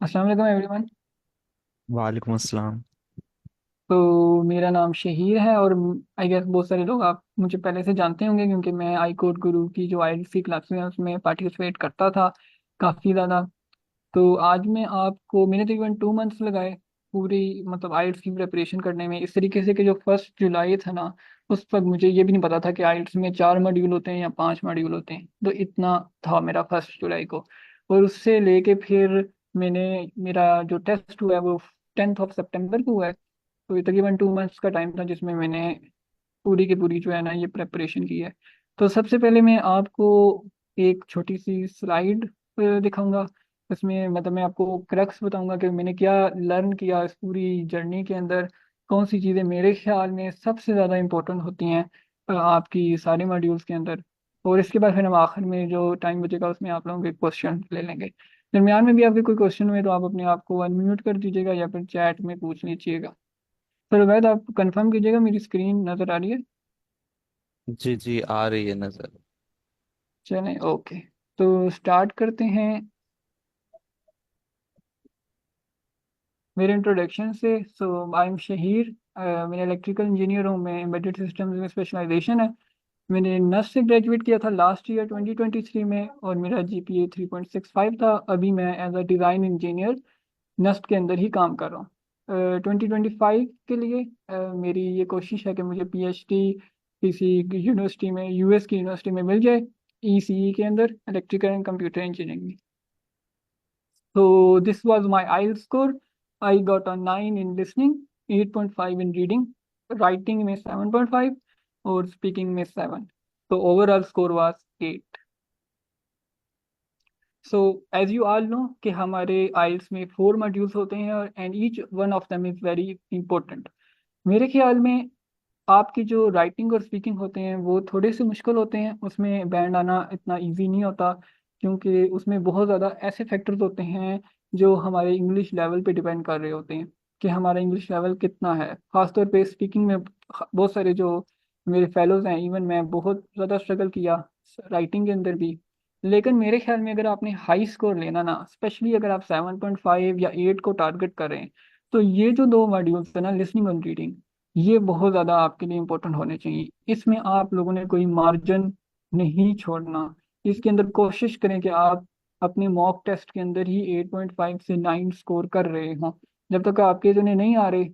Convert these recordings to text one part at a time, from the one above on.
अस्सलाम वालेकुम एवरीवन। वालेकुम अस्सलाम। तो मेरा नाम शहीर है और आई गेस बहुत सारे लोग आप मुझे पहले से जानते होंगे क्योंकि मैं आई कोड गुरु की जो IELTS क्लास है उसमें पार्टिसिपेट करता था काफ़ी ज़्यादा। तो आज मैं आपको मैंने तकरीबन 2 मंथ्स लगाए पूरी मतलब IELTS की प्रिपरेशन करने में, इस तरीके से कि जो 1 जुलाई था ना, उस वक्त मुझे ये भी नहीं पता था कि IELTS में 4 मॉड्यूल होते हैं या 5 मॉड्यूल होते हैं। तो इतना था मेरा 1 जुलाई को। और उससे लेके फिर मेरा जो टेस्ट हुआ है वो 10 सितंबर को हुआ है। तो ये तकरीबन 2 मंथ्स का टाइम था जिसमें मैंने पूरी की पूरी जो है ना ये प्रेपरेशन की है। तो सबसे पहले मैं आपको एक छोटी सी स्लाइड दिखाऊंगा। इसमें मतलब मैं आपको क्रक्स बताऊंगा कि मैंने क्या लर्न किया इस पूरी जर्नी के अंदर, कौन सी चीज़ें मेरे ख्याल में सबसे ज़्यादा इंपॉर्टेंट होती हैं आपकी सारे मॉड्यूल्स के अंदर। और इसके बाद फिर हम आखिर में जो टाइम बचेगा उसमें आप लोगों के क्वेश्चन ले लेंगे। दरमियान में भी आपके कोई क्वेश्चन हुए तो आप अपने आप को अनम्यूट कर दीजिएगा या फिर चैट में पूछ लीजिएगा। सर वैद आप कंफर्म कीजिएगा मेरी स्क्रीन नज़र आ रही है। जी जी, आ रही है नजर। चलें, ओके। तो स्टार्ट करते हैं मेरे इंट्रोडक्शन से। सो आई एम शहीर। मैं इलेक्ट्रिकल इंजीनियर हूँ। मैं एम्बेडेड सिस्टम्स में स्पेशलाइजेशन है। मैंने नस्ट से ग्रेजुएट किया था लास्ट ईयर 2023 में और मेरा GPA 3.65 था। अभी मैं एज अ डिज़ाइन इंजीनियर नस्ट के अंदर ही काम कर रहा हूँ। 2025 के लिए मेरी ये कोशिश है कि मुझे PhD किसी यूनिवर्सिटी में, US की यूनिवर्सिटी में मिल जाए, ECE के अंदर, electrical and computer engineering. So this was my IELTS score. I got a 9 in listening, 8.5 in reading, writing में 7.5 और speaking में 7। So overall score was 8। So as you all know कि हमारे IELTS में 4 मॉड्यूल्स होते हैं और and each one of them is very important. मेरे ख्याल में आपकी जो राइटिंग और स्पीकिंग होते हैं वो थोड़े से मुश्किल होते हैं, उसमें बैंड आना इतना इजी नहीं होता क्योंकि उसमें बहुत ज़्यादा ऐसे फैक्टर्स होते हैं जो हमारे इंग्लिश लेवल पे डिपेंड कर रहे होते हैं कि हमारा इंग्लिश लेवल कितना है। खासतौर पे स्पीकिंग में बहुत सारे जो मेरे फेलोज हैं, इवन मैं बहुत ज़्यादा स्ट्रगल किया राइटिंग के अंदर भी। लेकिन मेरे ख्याल में अगर आपने हाई स्कोर लेना ना, स्पेशली अगर आप 7.5 या 8 को टारगेट करें, तो ये जो 2 मॉड्यूल्स है ना, लिसनिंग और रीडिंग, ये बहुत ज़्यादा आपके लिए इम्पोर्टेंट होने चाहिए। इसमें आप लोगों ने कोई मार्जिन नहीं छोड़ना। इसके अंदर कोशिश करें कि आप अपने मॉक टेस्ट के अंदर ही 8.5 से 9 स्कोर कर रहे हों। जब तक आपके जो नहीं आ रहे,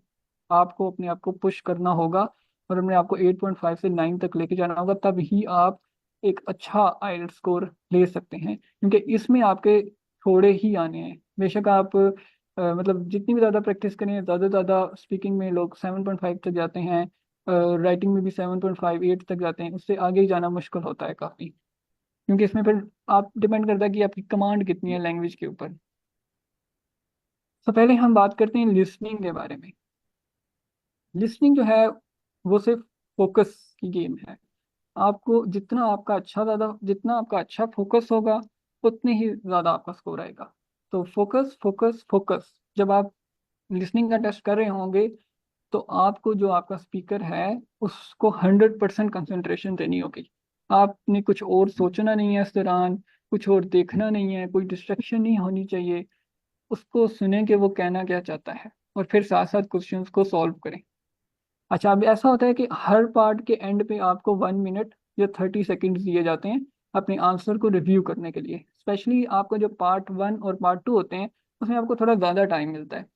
आपको अपने आप को पुश करना होगा और अपने आप को 8.5 से 9 तक लेके जाना होगा, तब ही आप एक अच्छा IELTS स्कोर ले सकते हैं क्योंकि इसमें आपके थोड़े ही आने हैं। बेशक आप मतलब जितनी भी ज़्यादा प्रैक्टिस करें, ज़्यादा ज़्यादा स्पीकिंग में लोग 7.5 तक जाते हैं, राइटिंग में भी 7.5 8 तक जाते हैं, उससे आगे ही जाना मुश्किल होता है काफ़ी। क्योंकि इसमें फिर आप डिपेंड करता है कि आपकी कमांड कितनी है लैंग्वेज के ऊपर। तो पहले हम बात करते हैं लिसनिंग के बारे में। लिसनिंग जो है वो सिर्फ फोकस की गेम है। आपको जितना आपका अच्छा फोकस होगा उतने ही ज़्यादा आपका स्कोर आएगा। तो फोकस फोकस फोकस। जब आप लिसनिंग का टेस्ट कर रहे होंगे तो आपको जो आपका स्पीकर है उसको 100% कंसंट्रेशन देनी होगी। आपने कुछ और सोचना नहीं है इस दौरान, कुछ और देखना नहीं है, कोई डिस्ट्रक्शन नहीं होनी चाहिए। उसको सुने कि वो कहना क्या चाहता है और फिर साथ साथ क्वेश्चंस को सॉल्व करें। अच्छा, अब ऐसा होता है कि हर पार्ट के एंड पे आपको 1 मिनट या 30 सेकेंड्स दिए जाते हैं अपने आंसर को रिव्यू करने के लिए। स्पेशली आपका जो पार्ट 1 और पार्ट 2 होते हैं उसमें आपको थोड़ा ज़्यादा टाइम मिलता है।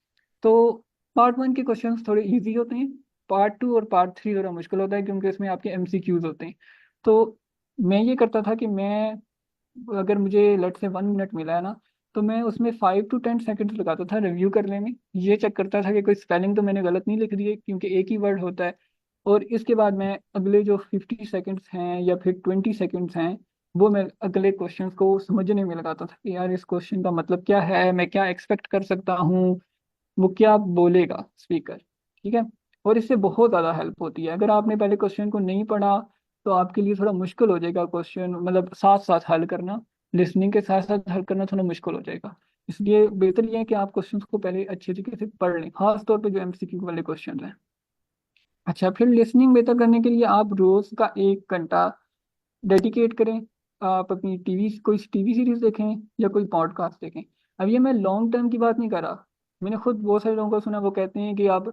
तो पार्ट 1 के क्वेश्चंस थोड़े इजी होते हैं, पार्ट 2 और पार्ट 3 थोड़ा मुश्किल होता है क्योंकि इसमें आपके MCQs होते हैं। तो मैं ये करता था कि मैं, अगर मुझे लेट से 1 मिनट मिला है ना, तो मैं उसमें 5 to 10 सेकेंड्स लगाता था रिव्यू करने में। ये चेक करता था कि कोई स्पेलिंग तो मैंने गलत नहीं लिख दी है क्योंकि एक ही वर्ड होता है। और इसके बाद मैं अगले जो 50 सेकेंड्स हैं या फिर 20 सेकेंड्स हैं वो मैं अगले क्वेश्चंस को समझने में लगाता था कि यार इस क्वेश्चन का मतलब क्या है, मैं क्या एक्सपेक्ट कर सकता हूँ, वो क्या बोलेगा स्पीकर। ठीक है। और इससे बहुत ज़्यादा हेल्प होती है। अगर आपने पहले क्वेश्चन को नहीं पढ़ा तो आपके लिए थोड़ा मुश्किल हो जाएगा क्वेश्चन, मतलब साथ साथ हल करना, लिसनिंग के साथ साथ हल करना थोड़ा मुश्किल हो जाएगा। इसलिए बेहतर ये है कि आप क्वेश्चंस को पहले अच्छे तरीके से पढ़ लें, खास तौर पे जो MCQ वाले क्वेश्चन हैं। अच्छा, फिर लिसनिंग बेहतर करने के लिए आप रोज का 1 घंटा डेडिकेट करें। आप अपनी टीवी कोई टीवी सीरीज देखें या कोई पॉडकास्ट देखें। अब ये मैं लॉन्ग टर्म की बात नहीं कर रहा। मैंने खुद बहुत सारे लोगों को सुना, वो कहते हैं कि आप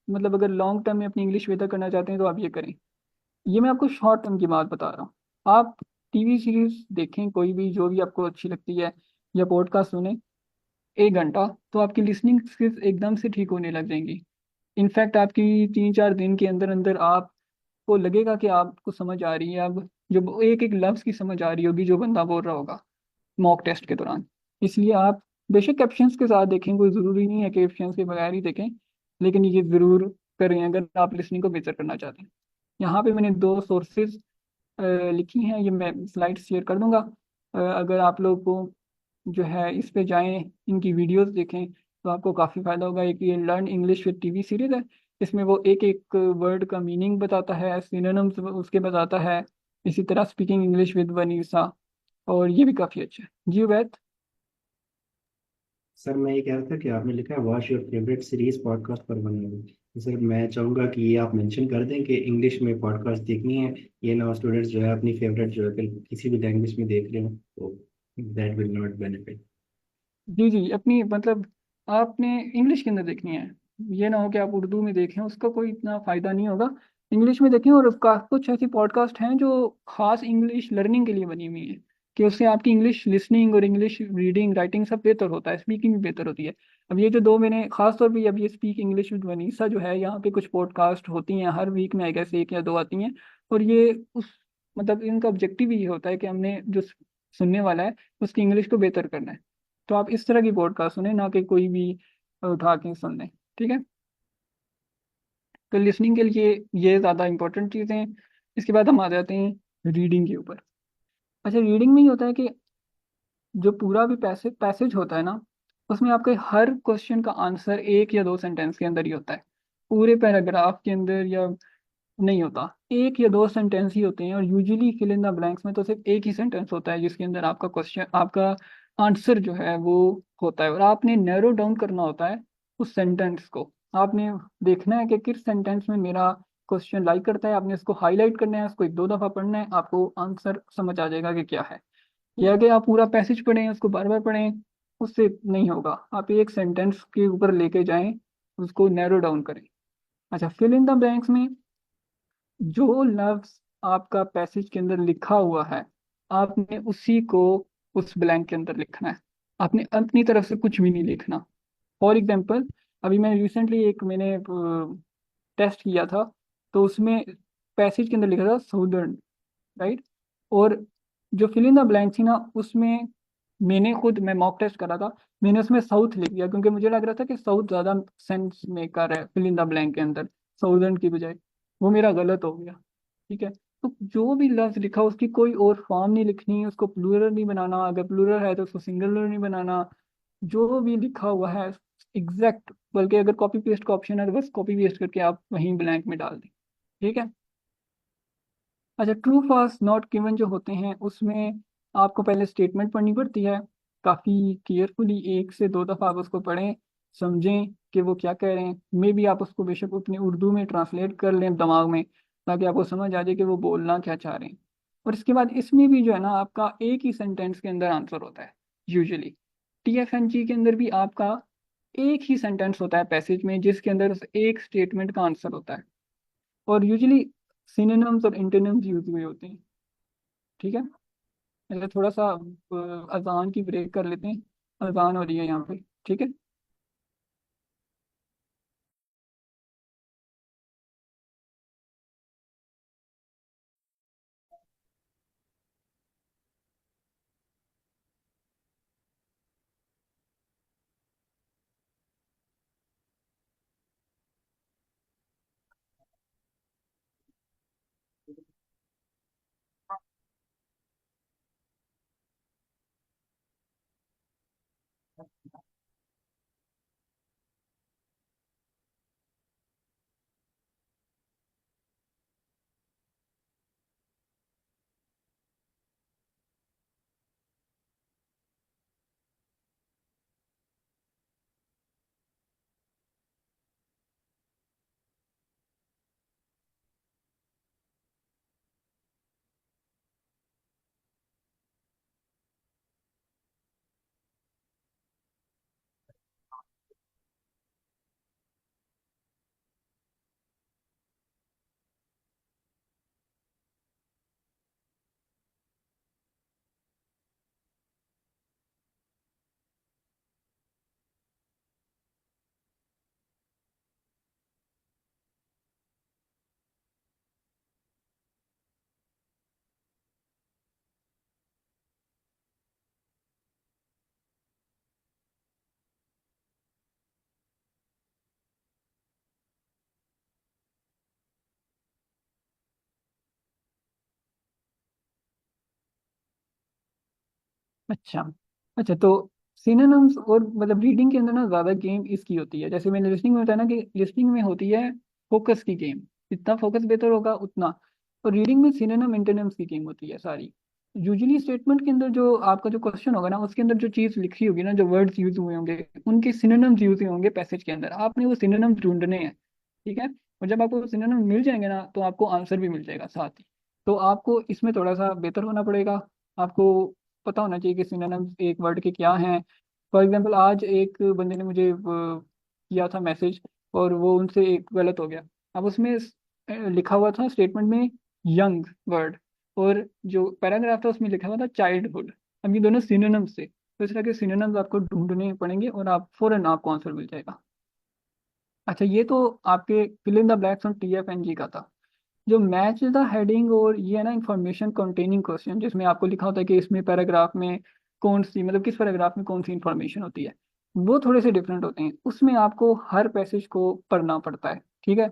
मतलब अगर लॉन्ग टर्म में अपनी इंग्लिश बेहतर करना चाहते हैं तो आप ये करें। ये मैं आपको शॉर्ट टर्म की बात बता रहा हूँ। आप टीवी सीरीज देखें, कोई भी जो भी आपको अच्छी लगती है, या पॉडकास्ट सुने 1 घंटा, तो आपकी लिसनिंग स्किल्स एकदम से ठीक होने लग जाएंगी। इनफैक्ट आपकी 3-4 दिन के अंदर अंदर आपको लगेगा कि आपको समझ आ रही है। अब जो एक एक लफ्ज की समझ आ रही होगी जो बंदा बोल रहा होगा मॉक टेस्ट के दौरान। इसलिए आप बेशक कैप्शंस के साथ देखें, कोई ज़रूरी नहीं है कि कैप्शंस के बगैर ही देखें, लेकिन ये ज़रूर करें अगर आप लिसनिंग को बेहतर करना चाहते हैं। यहाँ पे मैंने 2 सोर्सेज लिखी हैं, ये मैं स्लाइड शेयर कर दूंगा। अगर आप लोग को जो है इस पे जाएं, इनकी वीडियोस देखें, तो आपको काफ़ी फायदा होगा। एक ये learn English with TV series है। इसमें वो एक एक वर्ड का मीनिंग बताता है, सिनोनिम्स उसके बताता है। इसी तरह स्पीकिंग इंग्लिश विद वनीसा, और ये भी काफ़ी अच्छा है जी वैद। सर मैं ये कह रहा था कि आपने लिखा है watch your favourite series podcast पर बने। सर मैं चाहूंगा कि ये आप मेंशन कर दें कि इंग्लिश में पॉडकास्ट देखनी है। ये ना स्टूडेंट्स जो है अपनी फेवरेट जो है किसी भी लैंग्वेज में देख रहे हो तो दैट विल नॉट बेनिफिट। जी जी, अपनी मतलब आपने इंग्लिश के अंदर देखनी है। ये ना हो कि आप उर्दू में देखें, उसका कोई इतना फायदा नहीं होगा। इंग्लिश में देखें, और कुछ ऐसी पॉडकास्ट हैं जो खास इंग्लिश लर्निंग के लिए बनी हुई है, कि उससे आपकी इंग्लिश लिसनिंग और इंग्लिश रीडिंग राइटिंग सब बेहतर होता है, स्पीकिंग भी बेहतर होती है। अब ये जो दो मैंने खास तौर पे, अब ये स्पीक इंग्लिश विद वनीसा जो है, यहाँ पे कुछ पॉडकास्ट होती हैं हर वीक में, आई गेस 1 या 2 आती हैं। और ये उस मतलब इनका ऑब्जेक्टिव ये होता है कि हमने जो सुनने वाला है उसकी इंग्लिश को बेहतर करना है। तो आप इस तरह की पॉडकास्ट सुने, ना कि कोई भी उठा के सुन लें। ठीक है, तो लिसनिंग के लिए ये ज़्यादा इंपॉर्टेंट चीज़ें हैं। इसके बाद हम आ जाते हैं रीडिंग के ऊपर। अच्छा, रीडिंग में ही होता है कि जो पूरा भी पैसेज होता है ना, उसमें आपके हर क्वेश्चन का आंसर 1 या 2 सेंटेंस के अंदर ही होता है। पूरे पैराग्राफ के अंदर या नहीं होता, 1 या 2 सेंटेंस ही होते हैं। और usually fill in the blanks में तो सिर्फ एक ही सेंटेंस होता है जिसके अंदर आपका क्वेश्चन, आपका आंसर जो है वो होता है। और आपने नैरो डाउन करना होता है उस सेंटेंस को। आपने देखना है कि किस सेंटेंस में मेरा क्वेश्चन लाइक करता है, आपने इसको हाईलाइट करना है, उसको 1-2 दफ़ा पढ़ना है, आपको आंसर समझ आ जाएगा कि क्या है। या कि आप पूरा पैसेज पढ़ें, उसको बार बार पढ़ें, उससे नहीं होगा। आप एक सेंटेंस के ऊपर लेके जाएं, उसको नैरो डाउन करें। अच्छा, फिल इन द ब्लैंक्स में जो लफ्ज आपका पैसेज के अंदर लिखा हुआ है, आपने उसी को उस ब्लैंक के अंदर लिखना है। आपने अपनी तरफ से कुछ भी नहीं लिखना। फॉर एग्जाम्पल, अभी मैं रिसेंटली एक मैंने टेस्ट किया था, तो उसमें पैसेज के अंदर लिखा था साउदर्न, राइट। और जो फिल इन द ब्लैंक थी ना, उसमें मैं मॉक टेस्ट करा था, मैंने उसमें साउथ लिख दिया, क्योंकि मुझे लग रहा था कि साउथ ज़्यादा सेंस मेकर है फिल इन द ब्लैंक के अंदर, साउदर्न की बजाय। वो मेरा गलत हो गया। ठीक है, तो जो भी लफ्ज लिखा उसकी कोई और फॉर्म नहीं लिखनी, उसको प्लूरल नहीं बनाना, अगर प्लूरल है तो उसको सिंगुलर नहीं बनाना। जो भी लिखा हुआ है एग्जैक्ट, बल्कि अगर कॉपी पेस्ट का ऑप्शन है तो बस कॉपी पेस्ट करके आप वहीं ब्लैंक में डाल दें। ठीक है। अच्छा, ट्रू फॉल्स नॉट गिवन जो होते हैं, उसमें आपको पहले स्टेटमेंट पढ़नी पड़ती है काफ़ी केयरफुली, 1 से 2 दफ़ा आप उसको पढ़ें, समझें कि वो क्या कह रहे हैं। मे भी आप उसको बेशक अपनी उर्दू में ट्रांसलेट कर लें दिमाग में, ताकि आपको समझ आ जाए कि वो बोलना क्या चाह रहे हैं। और इसके बाद इसमें भी जो है ना, आपका एक ही सेंटेंस के अंदर आंसर होता है यूजुअली। TFNG के अंदर भी आपका एक ही सेंटेंस होता है पैसेज में, जिसके अंदर उस एक स्टेटमेंट का आंसर होता है। और यूजुअली सिनोनिम्स और एंटोनिम्स यूज हुए होते हैं। ठीक है, पहले थोड़ा सा अजान की ब्रेक कर लेते हैं। अजान हो रही है यहाँ पे। ठीक है। अच्छा। अच्छा, तो सिनोनिम्स और मतलब रीडिंग के अंदर ना ज़्यादा गेम इसकी होती है, जैसे मैंने लिसनिंग में बताया ना कि लिसनिंग में होती है फोकस की गेम, जितना फोकस बेहतर होगा उतना। और रीडिंग में सिनोनिम इंटोनिम्स की गेम होती है सारी। यूजुअली स्टेटमेंट के अंदर जो आपका जो क्वेश्चन होगा ना, उसके अंदर जो चीज़ लिखी होगी ना, जो वर्ड्स यूज हुए होंगे, उनके सिनोनिम्स यूज हुए होंगे पैसेज के अंदर, आपने वो सिनोनिम्स ढूंढने हैं। ठीक है। और जब आपको सिनोनिम मिल जाएंगे ना, तो आपको आंसर भी मिल जाएगा साथ ही। तो आपको इसमें थोड़ा सा बेहतर होना पड़ेगा। आपको पता होना चाहिए कि सिनोनिम्स एक वर्ड के क्या हैं। फॉर एग्जांपल आज एक बंदे ने मुझे किया था मैसेज, और वो उनसे एक गलत हो गया। अब उसमें लिखा हुआ था स्टेटमेंट में यंग वर्ड, और जो पैराग्राफ था उसमें लिखा हुआ था चाइल्डहुड। अब ये दोनों सिनोनिम्स थे, तो इस तरह के सिनोनिम्स आपको ढूंढने पड़ेंगे और आप फौरन आपको आंसर मिल जाएगा। अच्छा, ये तो आपके fill in the blanks on TF-NG का था। जो मैच द हेडिंग और ये है ना इंफॉर्मेशन कंटेनिंग क्वेश्चन, जिसमें आपको लिखा होता है कि इसमें पैराग्राफ में कौन सी मतलब किस पैराग्राफ में कौन सी इंफॉर्मेशन होती है, वो थोड़े से डिफरेंट होते हैं। उसमें आपको हर पैसेज को पढ़ना पड़ता है। ठीक है।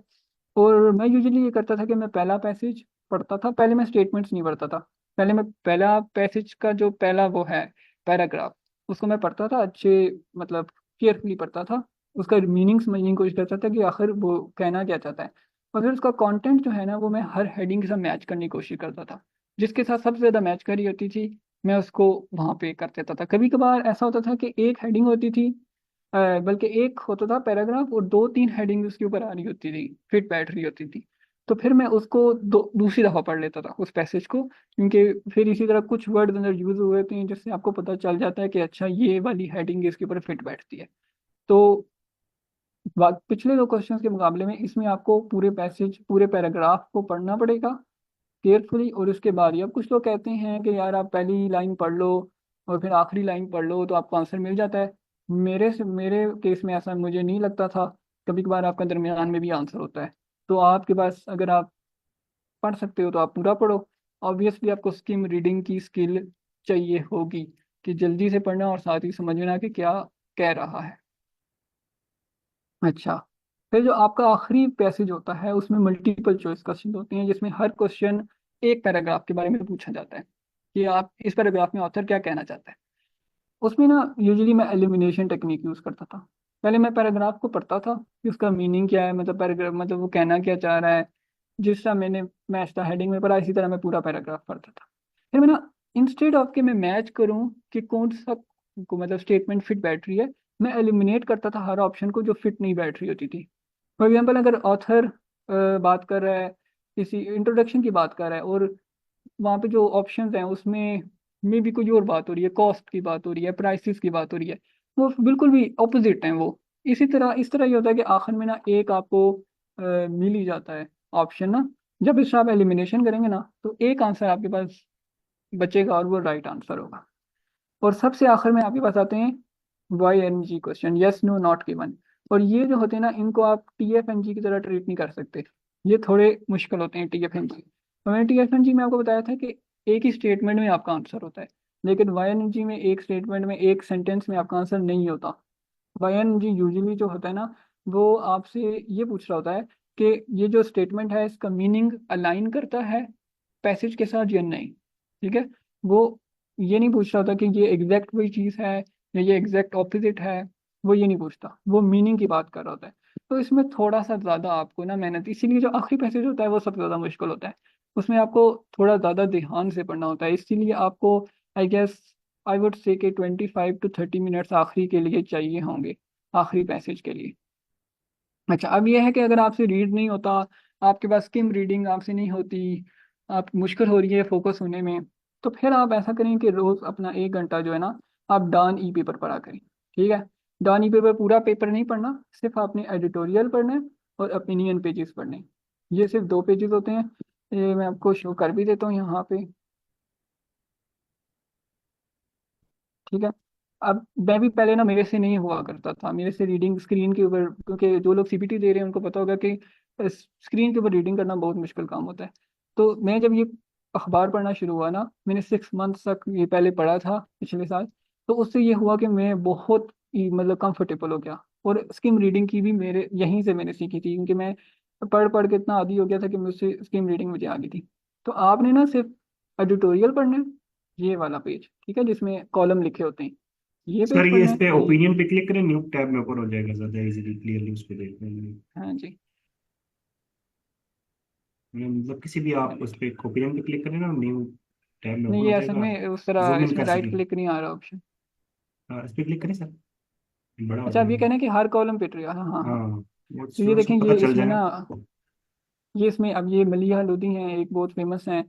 और मैं यूजुअली ये करता था कि मैं पहला पैसेज पढ़ता था, पहले मैं स्टेटमेंट्स नहीं पढ़ता था। पहले मैं पहला पैसेज का जो पहला वो है पैराग्राफ, उसको मैं पढ़ता था अच्छे मतलब केयरफुली पढ़ता था। उसका मीनिंग समझने की कोशिश करता था कि आखिर वो कहना क्या चाहता है। और फिर उसका कंटेंट जो है ना, वो मैं हर हेडिंग के साथ मैच करने की कोशिश करता था। जिसके साथ सबसे ज़्यादा मैच करी होती थी, मैं उसको वहाँ पे कर देता था। कभी कभार ऐसा होता था कि एक हेडिंग होती थी, बल्कि एक होता था पैराग्राफ और दो तीन हेडिंग उसके ऊपर आ रही होती थी, फिट बैठ रही होती थी। तो फिर मैं उसको दूसरी दफ़ा पढ़ लेता था उस पैसेज को, क्योंकि फिर इसी तरह कुछ वर्ड अंदर यूज हुए होते हैं जिससे आपको पता चल जाता है कि अच्छा ये वाली हेडिंग इसके ऊपर फिट बैठती है। तो पिछले दो क्वेश्चंस के मुकाबले में इसमें आपको पूरे पैसेज पूरे पैराग्राफ को पढ़ना पड़ेगा केयरफुली, और उसके बाद ही अब कुछ लोग कहते हैं कि यार आप पहली लाइन पढ़ लो और फिर आखिरी लाइन पढ़ लो तो आपको आंसर मिल जाता है। मेरे केस में ऐसा मुझे नहीं लगता था। कभी कभार आपका दरमियान में भी आंसर होता है। तो आपके पास अगर आप पढ़ सकते हो तो आप पूरा पढ़ो। ऑब्वियसली आपको स्किम रीडिंग की स्किल चाहिए होगी, कि जल्दी से पढ़ना और साथ ही समझना कि क्या कह रहा है। अच्छा, फिर जो आपका आखिरी पैसेज होता है उसमें मल्टीपल चॉइस क्वेश्चन होते हैं, जिसमें हर क्वेश्चन एक पैराग्राफ के बारे में पूछा जाता है कि आप इस पैराग्राफ में ऑथर क्या कहना चाहता है। उसमें ना यूजुअली मैं एलिमिनेशन टेक्निक यूज करता था। पहले मैं पैराग्राफ को पढ़ता था कि उसका मीनिंग क्या है, मतलब पैराग्राफ मतलब वो कहना क्या चाह रहा है। जिस तरह मैंने मैच था हेडिंग में पढ़ा, इसी तरह मैं पूरा पैराग्राफ पढ़ता था। फिर मैं ना इंस्टेड ऑफ कि मैं मैच करूं कि कौन सा को मतलब स्टेटमेंट फिट बैठ रही है, मैं एलिमिनेट करता था हर ऑप्शन को जो फिट नहीं बैठ रही होती थी। फॉर एग्जाम्पल, अगर ऑथर बात कर रहा है, किसी इंट्रोडक्शन की बात कर रहा है, और वहाँ पे जो ऑप्शंस हैं उसमें मे भी कोई और बात हो रही है, कॉस्ट की बात हो रही है, प्राइसेस की बात हो रही है, वो बिल्कुल भी ऑपोजिट हैं वो। इस तरह ये होता है कि आखिर में ना एक आपको मिल ही जाता है ऑप्शन ना। जब इससे आप एलिमिनेशन करेंगे ना, तो एक आंसर आपके पास बचेगा और वो राइट आंसर होगा। और सबसे आखिर में आपके पास आते हैं YNG question, yes no not given. और ये जो होते हैं ना, इनको आप TF-NG की तरह ट्रीट नहीं कर सकते। ये थोड़े मुश्किल होते हैं TF-NG। तो मैंने TF-NG में आपको बताया था कि एक ही स्टेटमेंट में आपका आंसर होता है, लेकिन YNG में एक स्टेटमेंट में एक सेंटेंस में आपका आंसर नहीं होता। YNG यूजुअली जो होता है ना, वो आपसे ये पूछ रहा होता है कि ये जो स्टेटमेंट है इसका मीनिंग अलाइन करता है पैसेज के साथ या नहीं। ठीक है। वो ये नहीं पूछ रहा होता कि ये एग्जैक्ट वही चीज़ है या ये एग्जैक्ट ऑपोजिट है। वो ये नहीं पूछता, वो मीनिंग की बात कर रहा होता है। तो इसमें थोड़ा सा ज़्यादा आपको ना मेहनत, इसीलिए जो आखिरी पैसेज होता है वो सबसे ज़्यादा मुश्किल होता है। उसमें आपको थोड़ा ज़्यादा ध्यान से पढ़ना होता है, इसीलिए आपको I guess I would say कि 25 to 30 मिनट्स आखिरी के लिए चाहिए होंगे, आखिरी पैसेज के लिए। अच्छा, अब यह है कि अगर आपसे रीड नहीं होता, आपके पास स्किम रीडिंग आपसे नहीं होती, आप मुश्किल हो रही है फोकस होने में, तो फिर आप ऐसा करें कि रोज़ अपना 1 घंटा जो है ना, आप डॉन ई पेपर पढ़ा करें। ठीक है। डॉन ई पेपर पूरा पेपर नहीं पढ़ना, सिर्फ आपने एडिटोरियल पढ़ना है और ओपिनियन पेजेस पढ़ने हैं। ये सिर्फ 2 पेजेस होते हैं। ये मैं आपको शो कर भी देता हूँ यहाँ पे। ठीक है। अब मैं भी पहले ना, मेरे से नहीं हुआ करता था, मेरे से रीडिंग स्क्रीन के ऊपर, क्योंकि जो लोग CPT दे रहे हैं उनको पता होगा कि स्क्रीन के ऊपर रीडिंग करना बहुत मुश्किल काम होता है। तो मैं जब ये अखबार पढ़ना शुरू हुआ ना, मैंने 6 मंथ तक ये पहले पढ़ा था पिछले साल। तो उससे ये हुआ कि मैं बहुत ही मतलब कंफर्टेबल हो गया। और स्किम रीडिंग की भी मेरे यहीं से मैंने सीखी थी, क्योंकि मैं पढ़ पढ़ के इतना आदी हो गया था कि मुझसे स्किम रीडिंग मुझे आ गई थी। तो आपने ना सिर्फ एडिटोरियल पढ़ना है, ये वाला पेज, ठीक है, जिसमें कॉलम लिखे होते हैं, ये सर पेज ये पढ़ना इस है पे ये। ओपिनियन पे क्लिक करें, न्यू टैब में ओपन हो जाएगा, ज्यादा इजीली क्लियरली उस पे देखने के लिए। हाँ जी। मतलब किसी भी आप उस पे ओपिनियन पे क्लिक करें ना, न्यू टैब में ओपन नहीं, हो ये असल जाएगा। में उस तरह जूम इन इसमें कर राइट सकें। क्लिक नहीं आ रहा ऑप्शन। हाँ इस पे क्लिक करें सर, बड़ा हो अच्छा, अब ये जाएगा। कहना है कि हर कॉलम पे ट्री, हाँ हाँ हाँ हाँ। वो तो ये स्टूडेंट्स को देखें, पता ये चल इसमें जाएगा। ना, ये इसमें अब ये मलिहा लोधी हैं, एक बहुत फेमस हैं।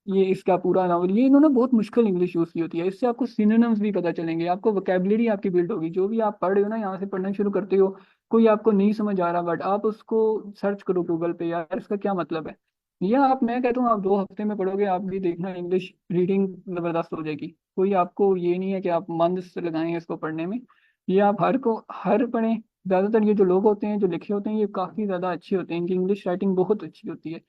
ये इसका पूरा नावल, ये इन्होंने बहुत मुश्किल इंग्लिश यूज की होती है, इससे आपको सिनोनिम्स भी पता चलेंगे, आपको वोकेबलरी आपकी बिल्ड होगी, जो भी आप पढ़ रहे हो ना, यहाँ से पढ़ना शुरू करते हो, कोई आपको नहीं समझ आ रहा बट आप उसको सर्च करो गूगल पे, यार इसका क्या मतलब है। या आप, मैं कहता हूँ आप 2 हफ्ते में पढ़ोगे, आप भी देखना इंग्लिश रीडिंग जबरदस्त हो जाएगी। कोई आपको ये नहीं है कि आप मंथ से लगाएंगे इसको पढ़ने में। ये आप हर पढ़ें। ज़्यादातर ये जो लोग होते हैं जो लिखे होते हैं, ये काफ़ी ज़्यादा अच्छे होते हैं, इनकी इंग्लिश राइटिंग बहुत अच्छी होती है।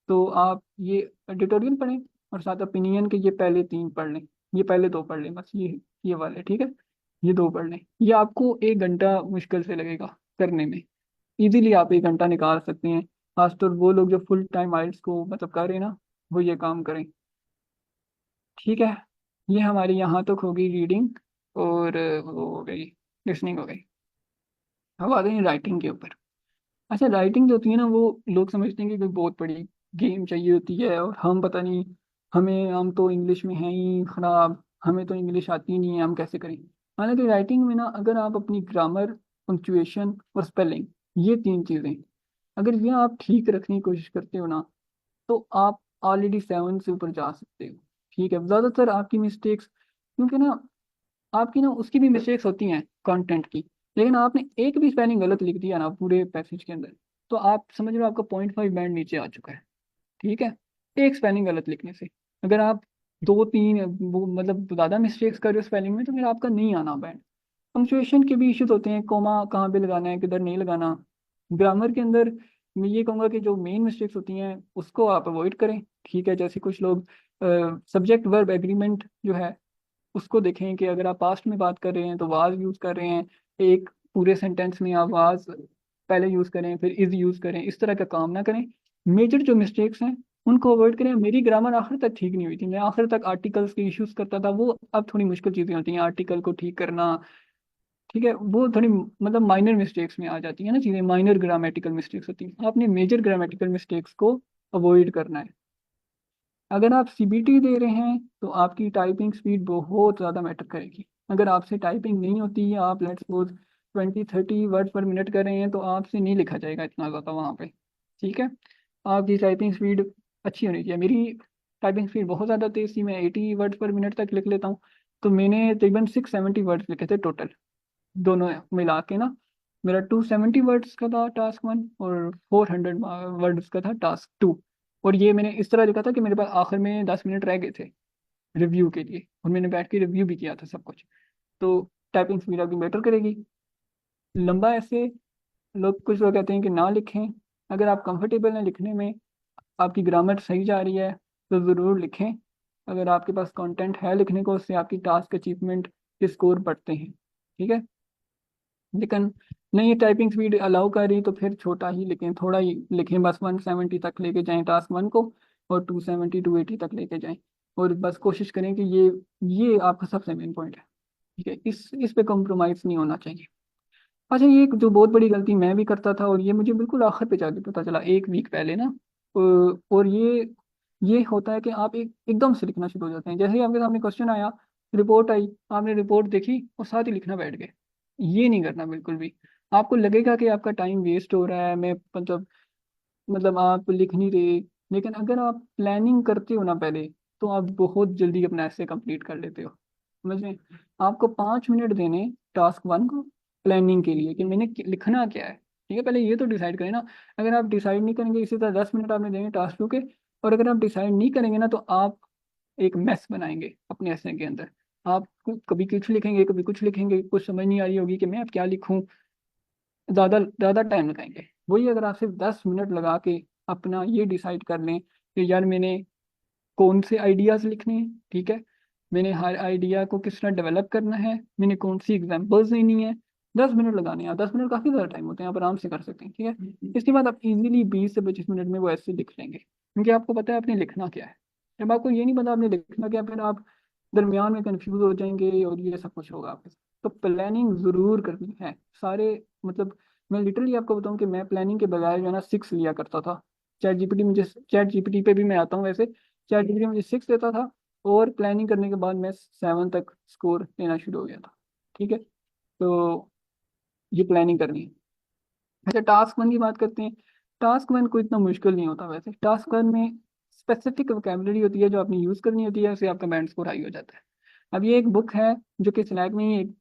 तो आप ये एडिटोरियल पढ़ें, और साथ ओपिनियन के ये पहले 3 पढ़ लें, ये पहले 2 पढ़ लें बस, ये वाले, ठीक है। ये 2 पढ़ लें, ये आपको 1 घंटा मुश्किल से लगेगा करने में। इजीली आप 1 घंटा निकाल सकते हैं। खासतौर वो लोग जो फुल टाइम आइल्स को मतलब कर रहे हैं ना, वो ये काम करें, ठीक है। ये हमारी यहाँ तक होगी रीडिंग, और वो हो गई, लिसनिंग हो गई। अब आते हैं राइटिंग के ऊपर। अच्छा, राइटिंग जो होती है ना, वो लोग समझते हैं कि कोई बहुत बड़ी गेम चाहिए होती है, और हम पता नहीं, हम तो इंग्लिश में हैं ही खराब, हमें तो इंग्लिश आती ही नहीं है, हम कैसे करें। हालांकि राइटिंग में ना, अगर आप अपनी ग्रामर, पंक्चुएशन और स्पेलिंग, ये 3 चीज़ें अगर ये आप ठीक रखने की कोशिश करते हो ना, तो आप ऑलरेडी 7 से ऊपर जा सकते हो। ठीक है, ज़्यादातर आपकी मिस्टेक्स, क्योंकि ना आपकी ना उसकी भी मिस्टेक्स होती हैं कंटेंट की, लेकिन आपने एक भी स्पेलिंग गलत लिख दिया ना पूरे पैसेज के अंदर, तो आप समझ लो आपका 0.5 बैंड नीचे आ चुका है। ठीक है, एक स्पेलिंग गलत लिखने से। अगर आप 2-3 मतलब ज़्यादा मिस्टेक्स कर रहे हो स्पेलिंग में, तो फिर आपका नहीं आना बैंड। पंक्चुएशन के भी इश्यूज होते हैं, कोमा कहाँ पे लगाना है, किधर नहीं लगाना। ग्रामर के अंदर मैं ये कहूँगा कि जो मेन मिस्टेक्स होती हैं उसको आप अवॉइड करें। ठीक है, जैसे कुछ लोग सब्जेक्ट वर्ब एग्रीमेंट जो है, उसको देखें कि अगर आप पास्ट में बात कर रहे हैं तो वाज यूज कर रहे हैं, एक पूरे सेंटेंस में आप वाज पहले यूज करें फिर इज यूज करें, इस तरह का काम ना करें। मेजर जो मिस्टेक्स हैं उनको अवॉइड करें। मेरी ग्रामर आखिर तक ठीक नहीं हुई थी, मैं आखिर तक आर्टिकल्स के इश्यूज करता था, वो अब थोड़ी मुश्किल चीज़ें होती हैं आर्टिकल को ठीक करना। ठीक है, वो थोड़ी मतलब माइनर मिस्टेक्स में आ जाती है ना चीज़ें, माइनर ग्रामेटिकल मिस्टेक्स होती हैं, आपने मेजर ग्रामेटिकल मिस्टेक्स को अवॉइड करना है। अगर आप सीबीटी दे रहे हैं तो आपकी टाइपिंग स्पीड बहुत ज़्यादा मैटर करेगी। अगर आपसे टाइपिंग नहीं होती, आप लेट्स सपोज 20-30 वर्ड पर मिनट कर रहे हैं, तो आपसे नहीं लिखा जाएगा इतना ज़्यादा वहाँ पे। ठीक है, आपकी टाइपिंग स्पीड अच्छी होनी चाहिए। मेरी टाइपिंग स्पीड बहुत ज़्यादा तेज़ थी, मैं 80 वर्ड पर मिनट तक लिख लेता हूँ। तो मैंने तकरीबन 670 वर्ड्स लिखे थे टोटल, दोनों मिला के ना। मेरा 270 वर्ड्स का था टास्क 1, और 400 वर्ड्स का था टास्क 2। और ये मैंने इस तरह लिखा था कि मेरे पास आखिर में 10 मिनट रह गए थे रिव्यू के लिए, और मैंने बैठ के रिव्यू भी किया था सब कुछ। तो टाइपिंग स्पीड आपकी बेटर करेगी। लंबा ऐसे, कुछ लोग कहते हैं कि ना लिखें। अगर आप कंफर्टेबल हैं लिखने में, आपकी ग्रामर सही जा रही है, तो ज़रूर लिखें। अगर आपके पास कंटेंट है लिखने को, उससे आपकी टास्क अचीवमेंट के स्कोर बढ़ते हैं। ठीक है, लेकिन नहीं टाइपिंग स्पीड अलाउ कर रही, तो फिर छोटा ही लिखें, थोड़ा ही लिखें, बस 170 तक लेके जाएं टास्क 1 को, और 270-280 तक लेके जाएं। और बस कोशिश करें कि ये आपका सबसे मेन पॉइंट है। ठीक है, इस पे कॉम्प्रोमाइज़ नहीं होना चाहिए। अच्छा, ये एक जो बहुत बड़ी गलती मैं भी करता था, और ये मुझे बिल्कुल आखिर पे जाके पता चला 1 वीक पहले ना, और ये होता है कि आप एकदम से लिखना शुरू हो जाते हैं, जैसे ही आपके सामने क्वेश्चन आया, रिपोर्ट आई, आपने रिपोर्ट देखी और साथ ही लिखना बैठ गए। ये नहीं करना बिल्कुल भी। आपको लगेगा कि आपका टाइम वेस्ट हो रहा है, मैं मतलब आप लिख नहीं रहे, लेकिन अगर आप प्लानिंग करते हो ना पहले, तो आप बहुत जल्दी अपना ऐसे कंप्लीट कर लेते हो। समझ में, आपको 5 मिनट देने टास्क 1 को प्लानिंग के लिए कि मैंने लिखना क्या है। ठीक है, पहले ये तो डिसाइड करें ना। अगर आप डिसाइड नहीं करेंगे, इसी तरह 10 मिनट आपने देंगे टास्क 2 के, और अगर आप डिसाइड नहीं करेंगे ना, तो आप एक मैस बनाएंगे अपने ऐसे के अंदर। आप कभी कुछ लिखेंगे, कभी कुछ लिखेंगे, कुछ समझ नहीं आ रही होगी कि मैं अब क्या लिखूं, ज़्यादा ज़्यादा टाइम लगाएंगे। वही अगर आप सिर्फ 10 मिनट लगा के अपना ये डिसाइड कर लें कि यार मैंने कौन से आइडियाज़ लिखने हैं, ठीक है, मैंने हर आइडिया को किस तरह डेवलप करना है, मैंने कौन सी एग्जांपल्स देनी है, 10 मिनट लगाने हैं। 10 मिनट काफ़ी ज़्यादा टाइम होते हैं, आप आराम से कर सकते हैं। ठीक है, इसके बाद आप इजीली 20 से 25 मिनट में वो ऐसे लिख लेंगे, क्योंकि आपको पता है आपने लिखना क्या है। जब आपको ये नहीं पता आपने लिखना क्या, फिर आप दरमियान में कंफ्यूज हो जाएंगे और ये सब कुछ होगा आपके साथ। तो प्लानिंग ज़रूर करनी है सारे, मतलब मैं लिटरली आपको बताऊं कि मैं प्लानिंग के बगैर जो है ना 6 लिया करता था। चैट जीपीटी पे भी मैं आता हूँ वैसे, चैट जीपीटी मुझे 6 देता था, और प्लानिंग करने के बाद मैं 7 तक स्कोर लेना शुरू हो गया था। ठीक है, तो ये प्लानिंग करनी है। अच्छा, टास्क वन की बात करते हैं। टास्क वन कोई इतना मुश्किल नहीं होता वैसे। टास्क वन में स्पेसिफिक वोकेबलरी होती है जो आपने यूज़ करनी होती है, उससे आपका बैंड स्कोर हाई हो जाता है। अब ये एक बुक है जो कि स्लैक में ही एक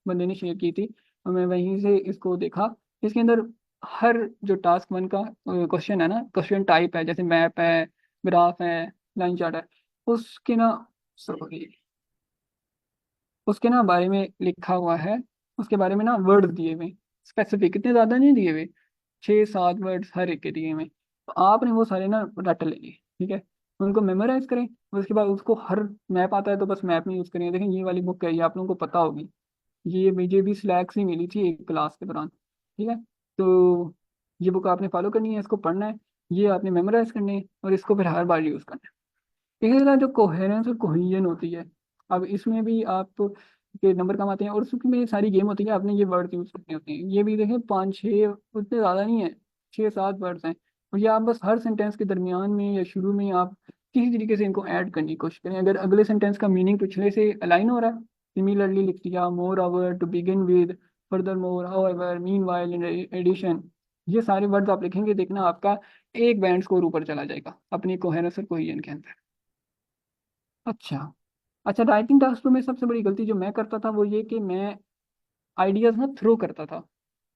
बंदे ने शेयर की थी, और मैं वहीं से इसको देखा। इसके अंदर हर जो टास्क वन का क्वेश्चन है ना, क्वेश्चन टाइप है, जैसे मैप है, ग्राफ है, लाइन चार्ट है, उसके ना sorry, उसके ना बारे में लिखा हुआ है। उसके बारे में ना वर्ड दिए हुए, स्पेसिफिक, इतने ज़्यादा नहीं दिए हुए, 6-7 वर्ड्स हर एक के दिए हुए। तो आपने वो सारे ना रट लेंगे, ठीक है, उनको मेमोराइज करें। और उसके बाद उसको हर मैप आता है तो बस मैप में यूज़ करें। देखें, ये वाली बुक है, ये आप लोगों को पता होगी, ये मुझे भी स्लैक से मिली थी एक क्लास के दौरान। ठीक है, तो ये बुक आपने फॉलो करनी है, इसको पढ़ना है, ये आपने मेमोराइज करनी है, और इसको फिर हर बार यूज़ करना है। इसी तरह जो कोहेरेंस और कोहेजन होती है, अब इसमें भी आप के नंबर कम आते हैं, और उसमें सारी गेम होती है, आपने ये वर्ड यूज करने होते हैं। ये भी देखें 5-6, उतने ज़्यादा नहीं है, 6-7 वर्ड्स हैं। और ये आप बस हर सेंटेंस के दरमियान में या शुरू में आप किसी तरीके से इनको ऐड करने की कोशिश करें। अगर अगले सेंटेंस का मीनिंग पिछले से अलाइन हो रहा है, सिमिलरली लिख दिया, moreover, to begin with, furthermore, however, meanwhile, in addition, ये सारे वर्ड्स आप लिखेंगे, देखना आपका एक बैंड स्कोर ऊपर चला जाएगा अपनी कोहेरेंस और कोहेजन के अंदर। अच्छा। अच्छा, राइटिंग टास्क में सबसे बड़ी गलती जो मैं करता था वो ये कि मैं आइडियाज ना थ्रो करता था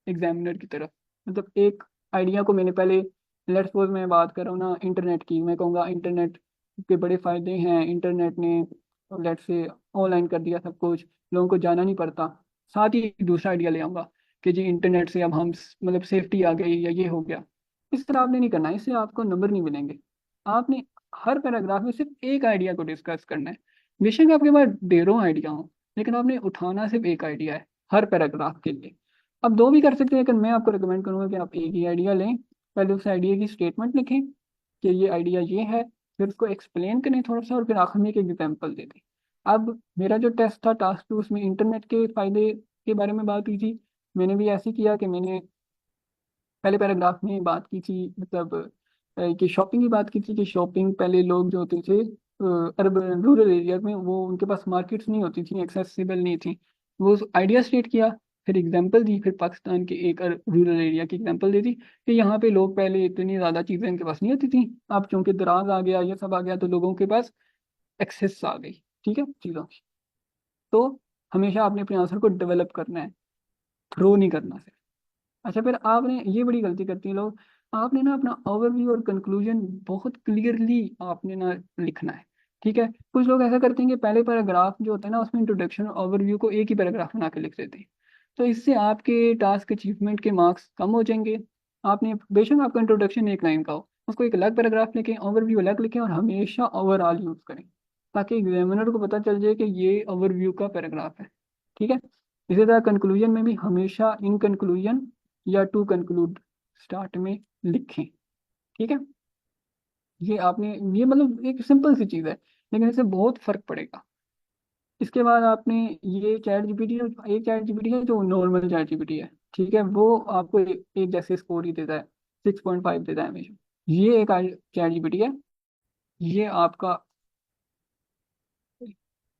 एग्जामिनर की तरफ। मतलब एक आइडिया को मैंने पहले, लेट्स सपोज मैं बात कर रहा हूँ ना इंटरनेट की, मैं कहूँगा इंटरनेट के बड़े फायदे हैं, इंटरनेट ने लेट्स से ऑनलाइन कर दिया सब कुछ, लोगों को जाना नहीं पड़ता। साथ ही दूसरा आइडिया ले आऊँगा कि जी इंटरनेट से अब हम मतलब सेफ्टी आ गई या ये हो गया। इस तरह आपने नहीं करना है, इससे आपको नंबर नहीं मिलेंगे। आपने हर पैराग्राफ में सिर्फ एक आइडिया को डिस्कस करना है। बेशक आपके पास ढेरों आइडिया हो, लेकिन आपने उठाना सिर्फ एक आइडिया है हर पैराग्राफ के लिए। अब दो भी कर सकते हैं, लेकिन मैं आपको रिकमेंड करूंगा कि आप एक ही आइडिया लें। पहले उस आइडिया की स्टेटमेंट लिखें कि ये आइडिया ये है, फिर उसको एक्सप्लेन करें थोड़ा सा, और फिर आखिर में एक एग्जाम्पल दे दें। अब मेरा जो टेस्ट था टास्क 2, उसमें इंटरनेट के फायदे के बारे में बात हुई थी। मैंने भी ऐसे किया कि मैंने पहले पैराग्राफ में बात की थी, मतलब कि शॉपिंग की बात की थी, कि शॉपिंग पहले लोग जो होते थे अर्बन रूरल एरिया में, वो उनके पास मार्केट्स नहीं होती थी, एक्सेसिबल नहीं थी। वो आइडिया स्टेट किया, फिर एग्जांपल दी, फिर पाकिस्तान के एक रूरल एरिया की एग्जांपल दी थी कि यहाँ पे लोग पहले इतनी ज़्यादा चीज़ें इनके पास नहीं होती थी। अब चूंकि दराज आ गया, ये सब आ गया, तो लोगों के पास एक्सेस आ गई, ठीक है, चीज़ों की। तो हमेशा आपने अपने आंसर को डेवलप करना है, थ्रो नहीं करना। अच्छा, फिर आपने ये बड़ी गलती करती हैं लोग, आपने ना अपना ओवरव्यू और कंक्लूजन बहुत क्लियरली आपने ना लिखना है। ठीक है, कुछ लोग ऐसा करते हैं कि पहले पैराग्राफ जो होता है ना उसमें इंट्रोडक्शन और ओवरव्यू को एक ही पैराग्राफ बना के लिख देते हैं। तो इससे आपके टास्क अचीवमेंट के मार्क्स कम हो जाएंगे। आपने बेशक आपका इंट्रोडक्शन एक लाइन का हो, उसको एक अलग पैराग्राफ लिखें, ओवरव्यू अलग लिखें, और हमेशा ओवरऑल यूज करें, ताकि एग्जामिनर को पता चल जाए कि ये ओवरव्यू का पैराग्राफ है। ठीक है, इसी तरह कंक्लूजन में भी हमेशा इन कंक्लूजन या टू कंक्लूड स्टार्ट में लिखें। ठीक है, ये आपने, ये मतलब एक सिंपल सी चीज़ है, लेकिन इससे बहुत फर्क पड़ेगा। इसके बाद आपने ये चैट जीपीटी, एक चैट जीपीटी है जो नॉर्मल चैट जीपीटी है, ठीक है, वो आपको एक जैसे स्कोर ही देता है, 6.5 देता है हमेशा। ये एक चैट जीपीटी है, ये आपका,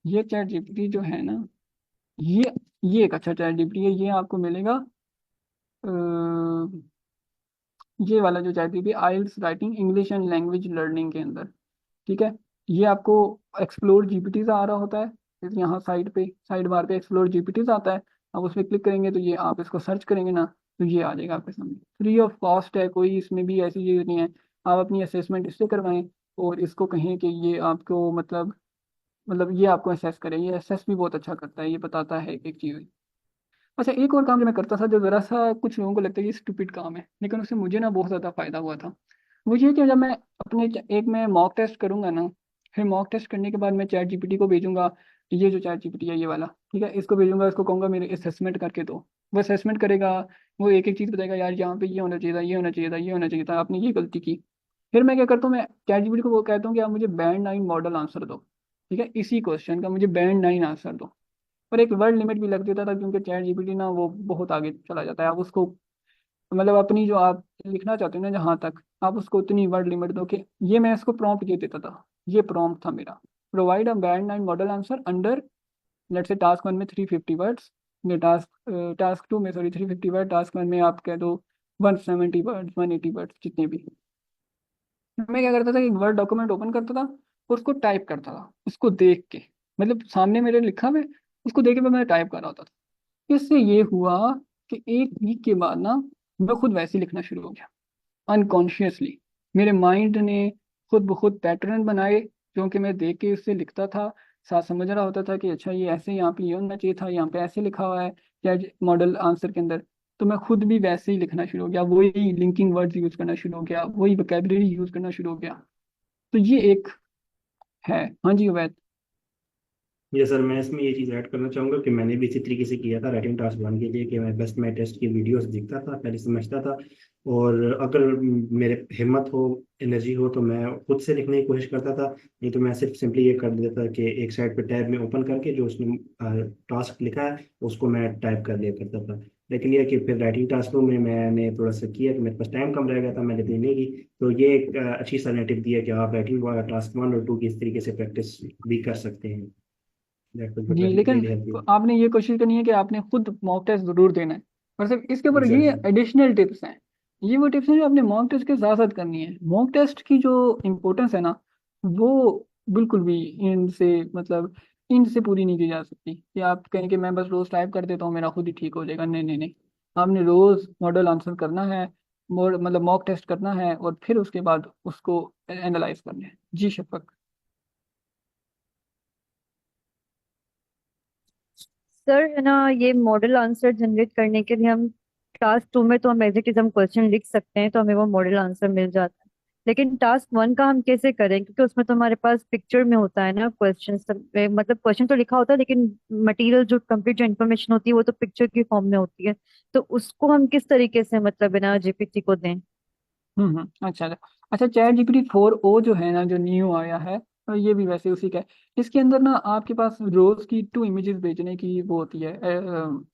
ये चैट जीपीटी जो है ना, ये ये एक अच्छा चैट जीपीटी है। ये आपको मिलेगा ये वाला जो chat GPT, IELTS writing English and language learning के अंदर। ठीक है, ये आपको एक्सप्लोर जीपीटीज आ रहा होता है, फिर यहाँ साइड पे, साइड बार पे एक्सप्लोर जीपीटीज आता है। आप उस पर क्लिक करेंगे तो ये, आप इसको सर्च करेंगे ना, तो ये आ जाएगा आपके सामने। फ्री ऑफ कॉस्ट है, कोई इसमें भी ऐसी चीज़ नहीं है। आप अपनी असेसमेंट इससे करवाएं, और इसको कहें कि ये आपको मतलब ये आपको असेस करे। ये असेस भी बहुत अच्छा करता है, ये बताता है एक एक चीज़। अच्छा, एक और काम जो मैं करता था, जो ज़रा सा कुछ लोगों को लगता है ये स्टूपिड काम है, लेकिन उससे मुझे ना बहुत ज़्यादा फायदा हुआ था। वो ये कि जब मैं अपने एक मैं मॉक टेस्ट करूंगा ना, फिर मॉक टेस्ट करने के बाद मैं चैट जीपीटी को भेजूंगा। ये जो चैट जीपीटी है ये वाला, ठीक है, इसको भेजूंगा, इसको कहूंगा मेरे असेसमेंट करके दो। वो असेसमेंट करेगा, वो एक एक चीज़ बताएगा, यार यहाँ पे ये होना चाहिए था, ये होना चाहिए था, ये होना चाहिए था, आपने ये गलती की। फिर मैं क्या करता हूँ, मैं चैट जीपीटी को वो कहता हूँ कि आप मुझे बैंड 9 मॉडल आंसर दो। ठीक है, इसी क्वेश्चन का मुझे बैंड 9 आंसर दो। पर एक वर्ड लिमिट भी लग देता था, क्योंकि चैट जीपीटी ना वो बहुत आगे चला जाता है। आप उसको मतलब अपनी जो आप लिखना चाहते हो ना जहाँ तक, आप उसको उतनी वर्ड लिमिट दो कि ये मैं इसको प्रॉम्प्ट ये देता था। ये प्रॉम्प्ट था मेरा, provide a band 9 model answer under, let's say task 1 में 350 वर्ड्स, ये टास्क 2 में सॉरी 350 वर्ड, टास्क 1 में आप कह दो 170 वर्ड्स 180 वर्ड्स जितने भी। मैं क्या करता था कि एक वर्ड डॉक्यूमेंट ओपन करता था, उसको टाइप करता था उसको देख के, मतलब सामने मेरे लिखा हुआ है, उसको देख के मैं टाइप कर रहा होता था। इससे ये हुआ कि एक वीक के बाद ना मैं खुद वैसे ही लिखना शुरू हो गया, अनकॉन्शियसली। मेरे माइंड ने खुद ब खुद पैटर्न बनाए, क्योंकि मैं देख के उससे लिखता था, साथ समझ रहा होता था कि अच्छा ये ऐसे, यहाँ पे ये होना चाहिए था, यहाँ पे ऐसे लिखा हुआ है या मॉडल आंसर के अंदर। तो मैं खुद भी वैसे ही लिखना शुरू हो गया, वही लिंकिंग वर्ड्स यूज करना शुरू हो गया, वही वोकेबलरी यूज करना शुरू हो गया। तो ये एक है। हाँ जी उवैद। ये सर, मैं इसमें ये चीज़ ऐड करना चाहूँगा कि मैंने भी इसी तरीके से किया था राइटिंग टास्क वन के लिए, कि मैं बस मैं टेस्ट की वीडियोस देखता था, पहले समझता था, और अगर मेरे हिम्मत हो, एनर्जी हो, तो मैं खुद से लिखने की कोशिश करता था। नहीं तो मैं सिर्फ सिंपली ये कर देता था कि एक साइड पे टैब में ओपन करके जो उसने टास्क लिखा है उसको मैं टाइप कर लिया करता था। लेकिन ये कि फिर राइटिंग टास्कों में मैंने थोड़ा सा किया कि मेरे पास टाइम कम रह गया था, मैंने इतनी नहीं की। तो ये एक अच्छी अल्टरनेटिव दी है कि आप राइटिंग टास्क वन और टू की इस तरीके से प्रैक्टिस भी कर सकते हैं। दैट वाज जी, वेरी लेकिन रियली हेल्पफुल। आपने ये कोशिश करनी है कि आपने खुद मॉक टेस्ट जरूर देना है। और सिर्फ इसके ऊपर ये एग्जैक्टली। एडिशनल टिप्स हैं, ये वो टिप्स हैं जो आपने मॉक टेस्ट के साथ साथ करनी है। मॉक टेस्ट की जो इम्पोर्टेंस है ना, वो बिल्कुल भी इनसे मतलब इनसे पूरी नहीं की जा सकती कि आप कहें कि मैं बस रोज टाइप कर देता हूँ मेरा खुद ही ठीक हो जाएगा। नहीं नहीं नहीं, आपने रोज मॉडल आंसर करना है, मतलब मॉक टेस्ट करना है, और फिर उसके बाद उसको एनालाइज करना है। जी शफक। सर है ना, ये मॉडल आंसर जनरेट करने के लिए हम टास्क टू में तो हम एज इट इज हम क्वेश्चन लिख सकते हैं तो हमें वो मॉडल आंसर मिल जाता है। लेकिन टास्क वन का हम कैसे करें, क्योंकि उसमें तो हमारे पास पिक्चर में होता है ना क्वेश्चन सब, मतलब क्वेश्चन तो लिखा होता है लेकिन मटेरियल जो कंप्लीट जो इन्फॉर्मेशन होती है वो तो पिक्चर की फॉर्म में होती है। तो उसको हम किस तरीके से मतलब है ना जीपीटी को दें। अच्छा अच्छा। अच्छा, चैट जीपीटी 4 ओ जो है ना, जो न्यू आया है, और ये भी वैसे उसी का है। इसके अंदर ना आपके पास रोज की 2 इमेजेस भेजने की वो होती है,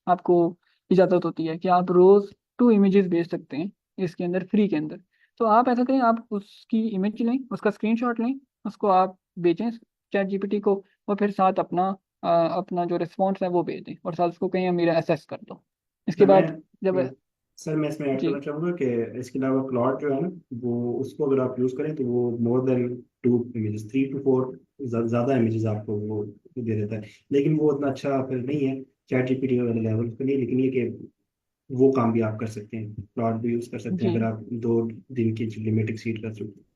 आपको इजाजत होती है कि आप रोज 2 इमेजेस भेज सकते हैं इसके अंदर, फ्री के अंदर। तो आप ऐसा करें, आप उसकी इमेज लें, उसका स्क्रीनशॉट लें, उसको आप भेजें चैट जीपीटी को, और फिर साथ अपना अपना जो रिस्पॉन्स है वो भेज दें, और साथ उसको कहें मेरा असेस कर दो। इसके सर मैं बाद जब सर मैं इसमें ऐड जी करना चाहूँगा कि इसके अलावा क्लॉड जो है ना, वो उसको अगर आप यूज़ करें तो वो more than two images, 3 to 4 ज़्यादा इमेजेस आपको वो दे देता है। लेकिन वो उतना अच्छा फिर नहीं है चैट जीपीटी वाले लेवल पे नहीं। लेकिन ये कि वो काम भी आप कर सकते हैं, क्लॉड भी यूज़ कर सकते हैं जी। अगर आप 2 दिन की लिमिट एक्सीड कर चुके हैं।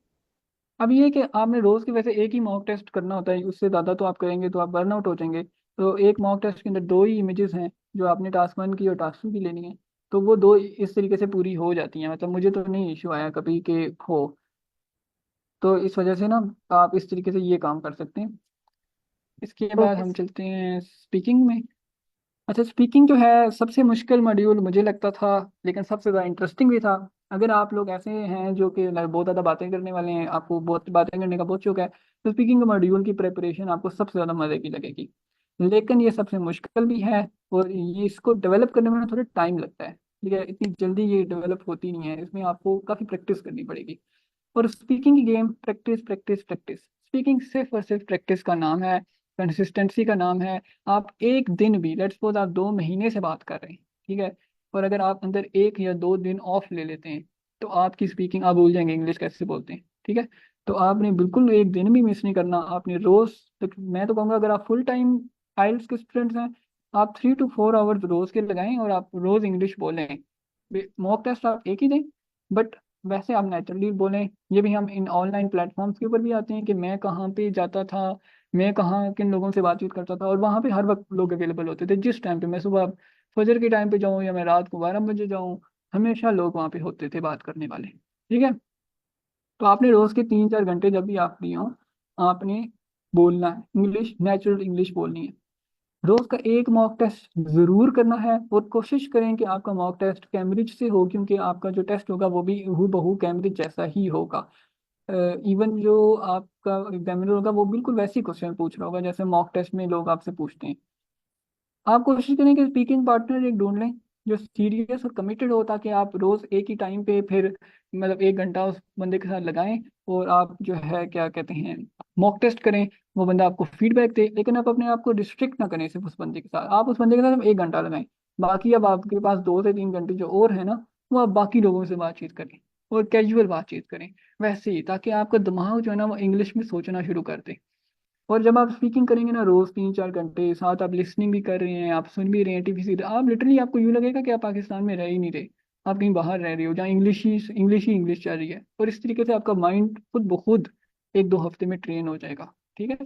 अब ये है कि आपने रोज के वैसे एक ही मॉक टेस्ट करना होता है, उससे ज़्यादा तो आप करेंगे तो आप बर्न आउट हो जाएंगे। तो एक मॉक टेस्ट के अंदर 2 ही इमेजेस हैं, जो आपने टास्क 1 की और टास्क 2 की लेनी है। तो वो दो इस तरीके से पूरी हो जाती हैं, मतलब मुझे तो नहीं इशू आया कभी कि हो। तो इस वजह से ना आप इस तरीके से ये काम कर सकते हैं। इसके बाद ओके। हम चलते हैं स्पीकिंग में। अच्छा, स्पीकिंग जो है सबसे मुश्किल मॉड्यूल मुझे लगता था, लेकिन सबसे ज़्यादा इंटरेस्टिंग भी था। अगर आप लोग ऐसे हैं जो कि like बहुत ज़्यादा बातें करने वाले हैं, आपको बहुत बातें करने का बहुत शौक है, तो स्पीकिंग मॉड्यूल की प्रिपरेशन आपको सबसे ज़्यादा मज़े की लगेगी। लेकिन ये सबसे मुश्किल भी है, और ये इसको डेवलप करने में थोड़ा टाइम लगता है। ठीक है, इतनी जल्दी ये डेवलप होती नहीं है, इसमें आपको काफ़ी प्रैक्टिस करनी पड़ेगी। और स्पीकिंग की game practice practice practice. Speaking सिर्फ और सिर्फ प्रैक्टिस का नाम है, कंसिस्टेंसी का नाम है। आप एक दिन भी, लेट्स सपोज आप 2 महीने से बात कर रहे हैं, ठीक है, और अगर आप अंदर 1 या 2 दिन ऑफ ले लेते हैं, तो आपकी स्पीकिंग आप भूल जाएंगे इंग्लिश कैसे बोलते हैं। ठीक है, तो आपने बिल्कुल एक दिन भी मिस नहीं करना। आपने रोज तक, मैं तो कहूँगा अगर आप फुल टाइम आइल्स के स्टूडेंट्स हैं, आप 3 to 4 आवर्स रोज के लगाएं और आप रोज इंग्लिश बोलें। मॉक टेस्ट आप एक ही दें, बट वैसे आप नेचुरली बोलें। ये भी हम इन ऑनलाइन प्लेटफॉर्म्स के ऊपर भी आते हैं कि मैं कहाँ पे जाता था, मैं कहाँ किन लोगों से बातचीत करता था, और वहाँ पे हर वक्त लोग अवेलेबल होते थे। जिस टाइम पे मैं सुबह फजर के टाइम पे जाऊँ या मैं रात को 12 बजे जाऊँ, हमेशा लोग वहाँ पे होते थे बात करने वाले। ठीक है, तो आपने रोज के 3-4 घंटे जब भी आप फ्री हो, आपने बोलना है इंग्लिश, नेचुरल इंग्लिश बोलनी है। रोज का एक मॉक टेस्ट जरूर करना है, और कोशिश करें कि आपका मॉक टेस्ट कैम्ब्रिज से हो, क्योंकि आपका जो टेस्ट होगा वो भी हूबहू कैम्ब्रिज जैसा ही होगा। इवन जो आपका एग्जामिनर होगा वो बिल्कुल वैसे ही क्वेश्चन पूछ रहा होगा जैसे मॉक टेस्ट में लोग आपसे पूछते हैं। आप कोशिश करें कि स्पीकिंग पार्टनर एक ढूंढ लें जो सीरियस और कमिटेड हो, ताकि आप रोज एक ही टाइम पे फिर मतलब 1 घंटा उस बंदे के साथ लगाएं और आप जो है क्या कहते हैं मॉक टेस्ट करें। वो बंदा आपको फीडबैक दे, लेकिन आप अपने आप को रिस्ट्रिक्ट ना करें सिर्फ उस बंदे के साथ। आप उस बंदे के साथ सिर्फ 1 घंटा लगाएं, बाकी अब आपके पास 2 से 3 घंटे जो और है ना, वो आप बाकी लोगों से बातचीत करें और कैजुअल बातचीत करें वैसे ही, ताकि आपका दिमाग जो है ना वो इंग्लिश में सोचना शुरू कर दे। और जब आप स्पीकिंग करेंगे ना रोज 3-4 घंटे साथ, आप लिसनिंग भी कर रहे हैं, आप सुन भी रहे हैं टीवी से, आप लिटरली आपको यूँ लगेगा कि आप पाकिस्तान में रह ही नहीं रहे, आप कहीं बाहर रह रहे हो जहाँ इंग्लिश चल रही है। और इस तरीके से आपका माइंड खुद ब खुद 1-2 हफ्ते में ट्रेन हो जाएगा। ठीक है,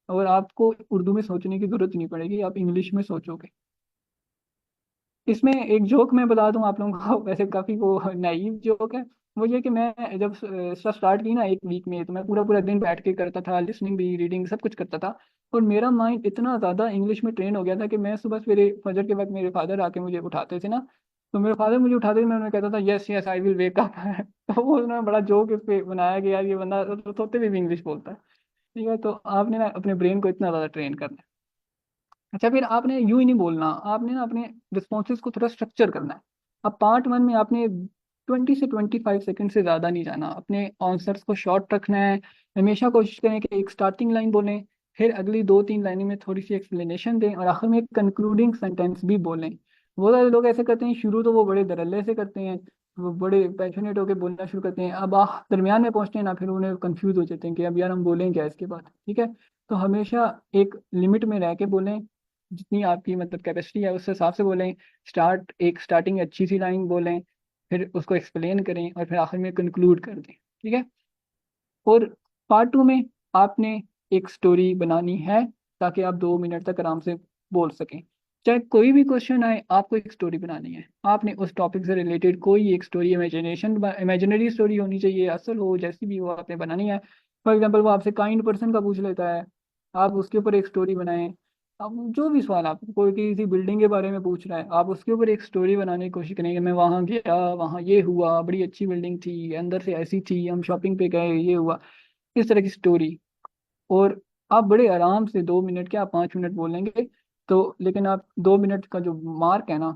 और आपको उर्दू में सोचने की जरूरत नहीं पड़ेगी, आप इंग्लिश में सोचोगे। इसमें एक जोक मैं बता दूं आप लोगों को वैसे काफी वो नाइव जोक है। वो ये कि मैं जब स्टार्ट की ना 1 वीक में, तो मैं पूरा पूरा दिन बैठ के करता था, लिसनिंग भी रीडिंग सब कुछ करता था। और मेरा माइंड इतना ज्यादा इंग्लिश में ट्रेन हो गया था कि मैं सुबह सवेरे फजर के वक्त मेरे फादर आके मुझे उठाते थे ना, तो मेरे फादर मुझे उठाते थे, मैं उन्हें कहता था yes yes I will wake up तो वो उन्होंने बड़ा जोक इस पे बनाया कि यार ये बंदा सोते हुए भी इंग्लिश बोलता है। ठीक है, तो आपने ना अपने ब्रेन को इतना ज्यादा ट्रेन करना है। अच्छा, फिर आपने यूं ही नहीं बोलना, आपने ना अपने रिस्पॉन्सेज को थोड़ा स्ट्रक्चर करना है। अब पार्ट 1 में आपने 20 से 25 सेकंड से ज़्यादा नहीं जाना, अपने आंसर्स को शॉर्ट रखना है। हमेशा कोशिश करें कि एक स्टार्टिंग लाइन बोलें, फिर अगली 2-3 लाइनें में थोड़ी सी एक्सप्लेनेशन दें, और आखिर में एक कंक्लूडिंग सेंटेंस भी बोलें। बहुत सारे लोग ऐसे करते हैं, शुरू तो वो बड़े धड़ल्ले से करते हैं, वो बड़े पैशनेट होकर बोलना शुरू करते हैं, अब दरमियान में पहुंचते हैं ना, फिर उन्हें कंफ्यूज हो जाते हैं कि अब यार हम बोलें क्या इसके बाद। ठीक है, तो हमेशा एक लिमिट में रह के बोलें, जितनी आपकी मतलब कैपेसिटी है उस हिसाब से बोलें। स्टार्टिंग अच्छी सी लाइन बोलें, फिर उसको एक्सप्लेन करें, और फिर आखिर में कंक्लूड कर दें। ठीक है, और पार्ट 2 में आपने एक स्टोरी बनानी है, ताकि आप 2 मिनट तक आराम से बोल सकें। चाहे कोई भी क्वेश्चन आए, आपको एक स्टोरी बनानी है। आपने उस टॉपिक से रिलेटेड कोई एक स्टोरी, इमेजिनरी स्टोरी होनी चाहिए, असल हो जैसी भी हो, आपने बनानी है। फॉर एग्जाम्पल वो आपसे काइंड पर्सन का पूछ लेता है, आप उसके ऊपर एक स्टोरी बनाएं। अब जो भी सवाल आपको, कोई किसी बिल्डिंग के बारे में पूछ रहा है, आप उसके ऊपर एक स्टोरी बनाने की कोशिश करेंगे, मैं वहाँ गया, वहाँ ये हुआ, बड़ी अच्छी बिल्डिंग थी, अंदर से ऐसी थी, हम शॉपिंग पे गए, ये हुआ, इस तरह की स्टोरी। और आप बड़े आराम से 2 मिनट क्या 5 मिनट बोलेंगे। तो लेकिन आप 2 मिनट का जो मार्क है ना,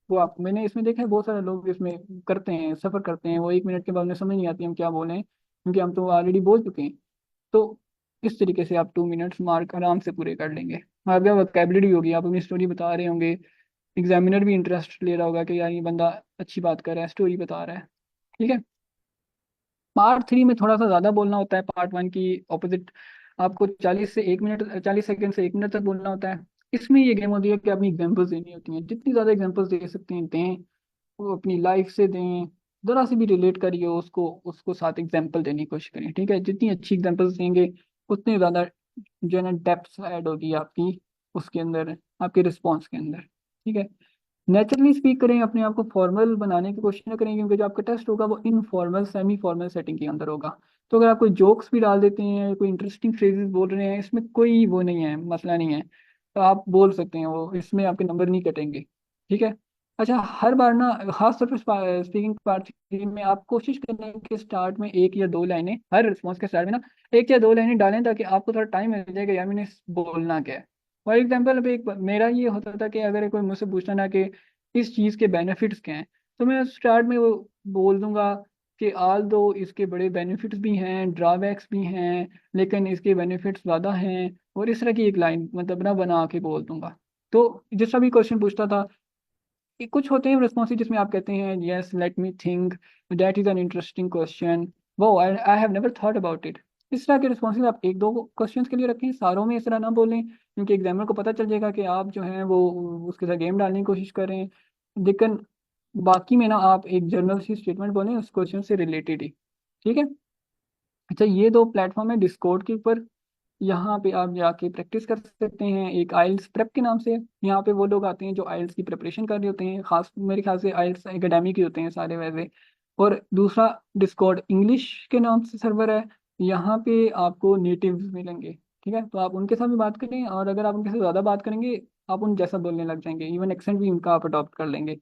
वो आप, मैंने इसमें देखा है बहुत सारे लोग इसमें करते हैं, सफर करते हैं, वो 1 मिनट के बाद उन्हें समझ नहीं आती हम क्या बोलें, क्योंकि हम तो ऑलरेडी बोल चुके हैं। तो इस तरीके से आप 2 मिनट्स मार्क आराम से पूरे कर लेंगे। आपका वोकेबलरी होगी, आप अपनी स्टोरी बता रहे होंगे, एग्जामिनर भी इंटरेस्ट ले रहा होगा कि यार ये बंदा अच्छी बात कर रहा है, स्टोरी बता रहा है। ठीक है, पार्ट 3 में थोड़ा सा ज़्यादा बोलना होता है, पार्ट 1 की ऑपोजिट। आपको 40 सेकंड से 1 मिनट तक बोलना होता है। इसमें ये गेम होती है कि अपनी एग्जांपल्स देनी होती हैं, जितनी ज़्यादा एग्जांपल्स दे सकते हैं दें, वो अपनी लाइफ से दें, ज़रा से भी रिलेट करिए उसको, उसको साथ एग्जांपल देने की कोशिश करें। ठीक है, जितनी अच्छी एग्जांपल्स देंगे उतनी ज़्यादा जो है ना डेप्थ ऐड होगी आपकी उसके अंदर, आपके रिस्पॉन्स के अंदर। ठीक है, नेचुरली स्पीक करें, अपने आप को फॉर्मल बनाने की कोशिश ना करें, क्योंकि जो आपका टेस्ट होगा वो इनफॉर्मल सेमी फॉर्मल सेटिंग के अंदर होगा। तो अगर आप कोई जोक्स भी डाल देते हैं, कोई इंटरेस्टिंग फ्रेजेस बोल रहे हैं, इसमें कोई वो नहीं है, मसला नहीं है, तो आप बोल सकते हैं, वो इसमें आपके नंबर नहीं कटेंगे। ठीक है, अच्छा, हर बार ना खास तौर पर स्पीकिंग पार्ट 3 में आप कोशिश करें कि स्टार्ट में 1 या 2 लाइनें, हर रिस्पॉन्स के स्टार्ट में ना 1 या 2 लाइनें डालें, ताकि आपको थोड़ा टाइम मिल जाएगा यार मैंने बोलना क्या है। फॉर एग्जाम्पल अभी एक मेरा ये होता था कि अगर कोई मुझसे पूछता ना कि इस चीज़ के बेनिफिट्स क्या हैं, तो मैं स्टार्ट में वो बोल दूंगा कि आल दो इसके बड़े बेनिफिट्स भी हैं, ड्रॉबैक्स भी हैं, लेकिन इसके बेनिफिट्स ज़्यादा हैं, और इस तरह की एक लाइन मतलब ना बना के बोल दूंगा। तो जिसका भी क्वेश्चन पूछता था, कि कुछ होते हैं रिस्पॉन्सिव जिसमें आप कहते हैं yes let me think, that is an interesting question, वो I have never thought about it. इस तरह के रिस्पॉन्सिव आप 1-2 क्वेश्चंस के लिए रखें, सारों में इस तरह ना बोलें, क्योंकि एग्जामिनर को पता चल जाएगा कि आप जो हैं वो उसके साथ गेम डालने की कोशिश कर रहे हैं। लेकिन बाकी में ना आप एक जनरल सी स्टेटमेंट बोलें उस क्वेश्चन से रिलेटेड ही। ठीक है, अच्छा, ये 2 प्लेटफॉर्म है डिस्कॉर्ड के ऊपर, यहाँ पे आप जाके प्रैक्टिस कर सकते हैं, एक आइल्स प्रेप के नाम से। यहाँ पे वो लोग आते हैं जो आइल्स की प्रिपरेशन कर रहे होते हैं, खास मेरे ख्याल से आइल्स एकेडमिक ही होते हैं सारे वैसे। और दूसरा डिस्कॉर्ड इंग्लिश के नाम से सर्वर है, यहाँ पे आपको नेटिव्स मिलेंगे। ठीक है, तो आप उनके साथ भी बात करें, और अगर आप उनके साथ ज़्यादा बात करेंगे आप उन जैसा बोलने लग जाएंगे, इवन एक्सेंट भी उनका आप अडॉप्ट कर लेंगे।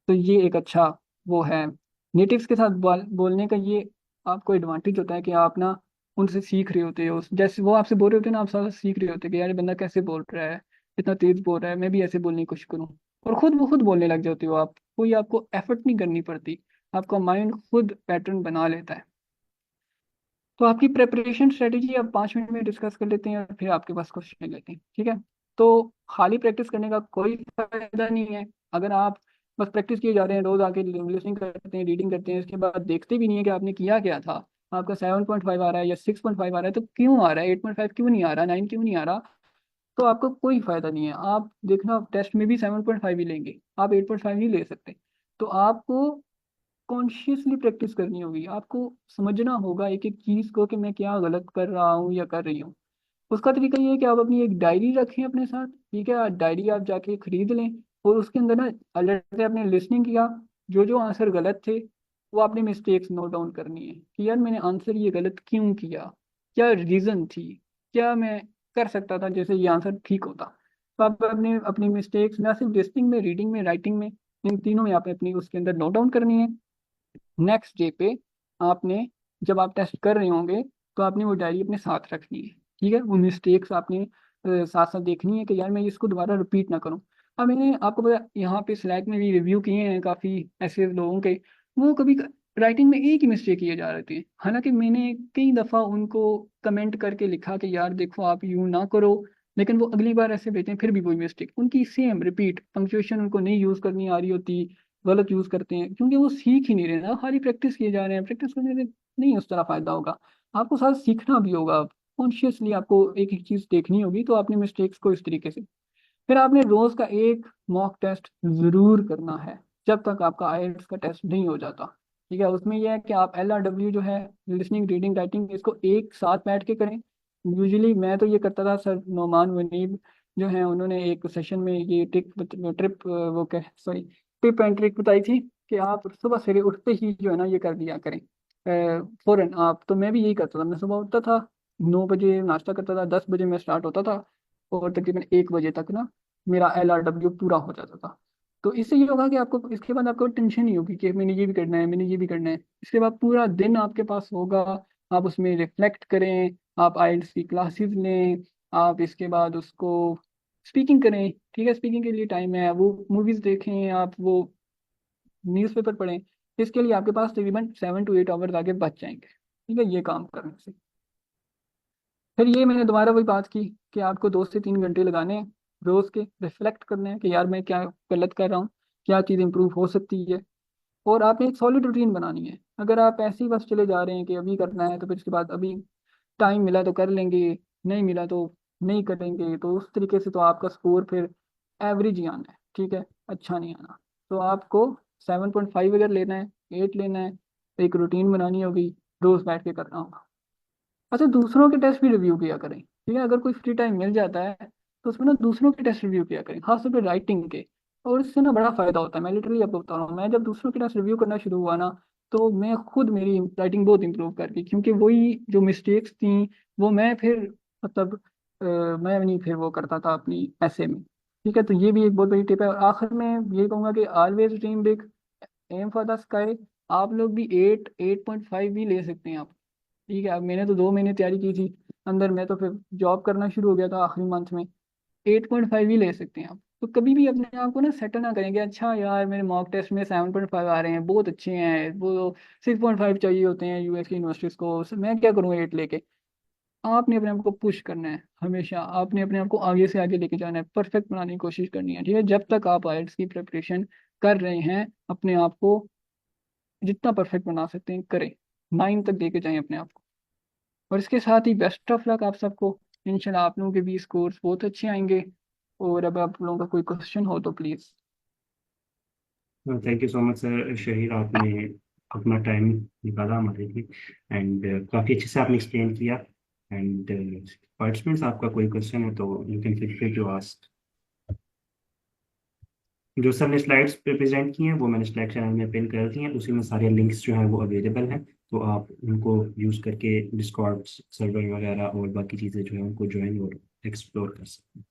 तो ये एक अच्छा वो है नेटिव्स के साथ बोलने का, ये आपको एडवांटेज होता है कि आप ना उनसे सीख रहे होते हो, जैसे वो आपसे बोल रहे होते हैं ना, आप सारा सीख रहे होते हो कि यार ये बंदा कैसे बोल रहा है, इतना तेज बोल रहा है, मैं भी ऐसे बोलने की कोशिश करूँ। और खुद वो खुद बोलने लग जाते हो आप, कोई आपको एफर्ट नहीं करनी पड़ती, आपका माइंड खुद पैटर्न बना लेता है। तो आपकी प्रेपरेशन स्ट्रेटेजी अब 5 मिनट में डिस्कस कर लेते हैं और फिर आपके पास क्वेश्चन लेते हैं, ठीक है। तो खाली प्रैक्टिस करने का कोई फायदा नहीं है। अगर आप बस प्रैक्टिस किए जा रहे हैं, रोज आके लिसनिंग करते हैं, रीडिंग करते हैं, इसके बाद देखते भी नहीं है कि आपने किया क्या था, आपका 7.5 आ रहा है या 6.5 आ रहा है, तो क्यों आ रहा है, 8.5 क्यों नहीं आ रहा, 9 क्यों नहीं आ रहा, तो आपको कोई फायदा नहीं है। आप देखना टेस्ट में भी 7.5 ही लेंगे, आप 8.5 नहीं ले सकते। तो आपको कॉन्शियसली प्रैक्टिस करनी होगी, आपको समझना होगा एक एक चीज को कि मैं क्या गलत कर रहा हूँ या कर रही हूँ। उसका तरीका ये है कि आप अपनी एक डायरी रखें अपने साथ, ठीक है, डायरी आप जाके खरीद लें और उसके अंदर ना अलर्ट से आपने लिसनिंग किया, जो जो आंसर गलत थे वो आपने मिस्टेक्स नोट डाउन करनी है कि यार मैंने आंसर ये गलत क्यों किया, क्या रीज़न थी, क्या मैं कर सकता था जैसे ये आंसर ठीक होता। तो आप अपने अपनी मिस्टेक्स ना सिर्फ लिसनिंग में, रीडिंग में, राइटिंग में, इन तीनों में आपने अपनी उसके अंदर नोट डाउन करनी है। नेक्स्ट डे पे आपने, जब आप टेस्ट कर रहे होंगे, तो आपने वो डायरी अपने साथ रखनी है, ठीक है, वो मिस्टेक्स आपने साथ साथ देखनी है कि यार मैं इसको दोबारा रिपीट ना करूं। अब मैंने आपको पता, यहाँ पे स्लैक में भी रिव्यू किए हैं काफ़ी ऐसे लोगों के, वो कभी राइटिंग में एक ही मिस्टेक किए जा रहे थे, हालांकि मैंने कई दफ़ा उनको कमेंट करके लिखा कि यार देखो आप यूँ ना करो, लेकिन वो अगली बार ऐसे भेजते हैं फिर भी वही मिस्टेक उनकी सेम रिपीट, पंक्चुएशन उनको नहीं यूज़ करनी आ रही होती, गलत यूज करते हैं, क्योंकि वो सीख ही नहीं रहे ना, खाली प्रैक्टिस किए जा रहे हैं, प्रैक्टिस करने से नहीं उस तरह फायदा होगा। आपको साथ सीखना भी होगा, कॉन्शियसली आपको एक एक चीज देखनी होगी, तो आपने मिस्टेक्स को इस तरीके से, फिर आपने रोज का एक मॉक टेस्ट जरूर करना है जब तक आपका आईएलटीएस का टेस्ट नहीं हो जाता, ठीक है। उसमें यह है कि आप LRW जो है, लिसनिंग रीडिंग राइटिंग, इसको एक साथ बैठ के करें। यूजुअली मैं तो ये करता था, सर नोमान मुनीब जो है उन्होंने एक सेशन में ये ट्रिप वो क्या सॉरी टिप एंड ट्रिक बताई थी कि आप सुबह सवेरे उठते ही जो है ना ये कर दिया करें फौरन आप। तो मैं भी यही करता था, मैं सुबह उठता था, 9 बजे नाश्ता करता था, 10 बजे मैं स्टार्ट होता था और तकरीबन 1 बजे तक ना मेरा LRW पूरा हो जाता था। तो इससे ये होगा कि आपको इसके बाद आपको टेंशन नहीं होगी कि मैंने ये भी करना है, मैंने ये भी करना है। इसके बाद पूरा दिन आपके पास होगा, आप उसमें रिफ्लेक्ट करें, आप आइल्स की क्लासेस लें, आप इसके बाद उसको स्पीकिंग करें, ठीक है, स्पीकिंग के लिए टाइम है, वो मूवीज देखें, आप वो न्यूज़पेपर पढ़ें। इसके लिए आपके पास तकरीबन 7 to 8 आवर्स आगे बच जाएंगे, ठीक है, ये काम करने से। फिर ये मैंने दोबारा वही बात की कि आपको 2 से 3 घंटे लगाने हैं रोज के, रिफ्लेक्ट करने हैं कि यार मैं क्या गलत कर रहा हूँ, क्या चीज़ इंप्रूव हो सकती है। और आपने एक सॉलिड रूटीन बनानी है। अगर आप ऐसे ही बस चले जा रहे हैं कि अभी करना है तो फिर उसके बाद अभी टाइम मिला तो कर लेंगे, नहीं मिला तो नहीं करेंगे, तो उस तरीके से तो आपका स्कोर फिर एवरेज ही आना है, ठीक है, अच्छा नहीं आना। तो आपको 7.5 अगर लेना है, 8 लेना है, तो एक रूटीन बनानी होगी, रोज बैठ के करना होगा। अच्छा, दूसरों के टेस्ट भी रिव्यू किया करें, ठीक है, अगर कोई फ्री टाइम मिल जाता है तो उसमें ना दूसरों के टेस्ट रिव्यू किया करें, खासतौर पर राइटिंग के। और इससे ना बड़ा फायदा होता है, मैं लिटरली आपको बता रहा हूँ, मैं जब दूसरों के टेस्ट रिव्यू करना शुरू हुआ ना, तो मैं खुद मेरी राइटिंग बहुत इंप्रूव कर गई, क्योंकि वही जो मिस्टेक्स थी वो मैं फिर मतलब मैं नहीं फिर वो करता था अपनी ऐसे में, ठीक है। तो ये भी एक बहुत बड़ी टिप है। और आखिर में ये कहूंगा कि always dream big, aim for the sky. आप लोग भी 8.5 भी ले सकते हैं आप, ठीक है। अब मैंने तो 2 महीने तैयारी की थी अंदर, मैं तो फिर जॉब करना शुरू हो गया था आखिरी मंथ में। 8.5 ही ले सकते हैं आप। तो कभी भी अपने आप को ना सेटल ना करेंगे, अच्छा यार मेरे मॉक टेस्ट में 7.5 आ रहे हैं, बहुत अच्छे हैं, वो 6.5 चाहिए होते हैं यूएस की यूनिवर्सिटीज को, मैं क्या करूँ 8 लेके। आपने अपने आप को पुश करना है, हमेशा आपने अपने आप को आगे से आगे लेके जाना है, परफेक्ट बनाने की कोशिश करनी है, ठीक है। जब तक आप आइल्स की प्रिपरेशन कर रहे हैं, अपने आप को जितना परफेक्ट बना सकते हैं करें, 9 तक लेके जाएं अपने आप को। और इसके साथ ही बेस्ट ऑफ लक आप सबको, इंशाल्लाह आप लोगों के भी स्कोर्स बहुत अच्छे आएंगे। और अब आप लोगों का कोई क्वेश्चन हो तो please. Thank you so much sir Shaheer, आपने अपना टाइम निकाला हमारे लिए एंड काफ़ी अच्छे से आपने एक्सप्लेन किया। एंड पार्टिसिपेंट्स, आपका कोई क्वेश्चन है तो you can feel free to ask. जो सर ने स्लाइड्स प्रेजेंट की हैं वो मैंने स्लाइड चैनल में पिन कर दी हैं, उसी में सारे लिंक्स जो हैं वो अवेलेबल हैं, तो आप उनको यूज़ करके डिस्कॉर्ड सर्वर वगैरह और बाकी चीज़ें जो हैं उनको ज्वाइन और एक्सप्लोर कर सकते हैं।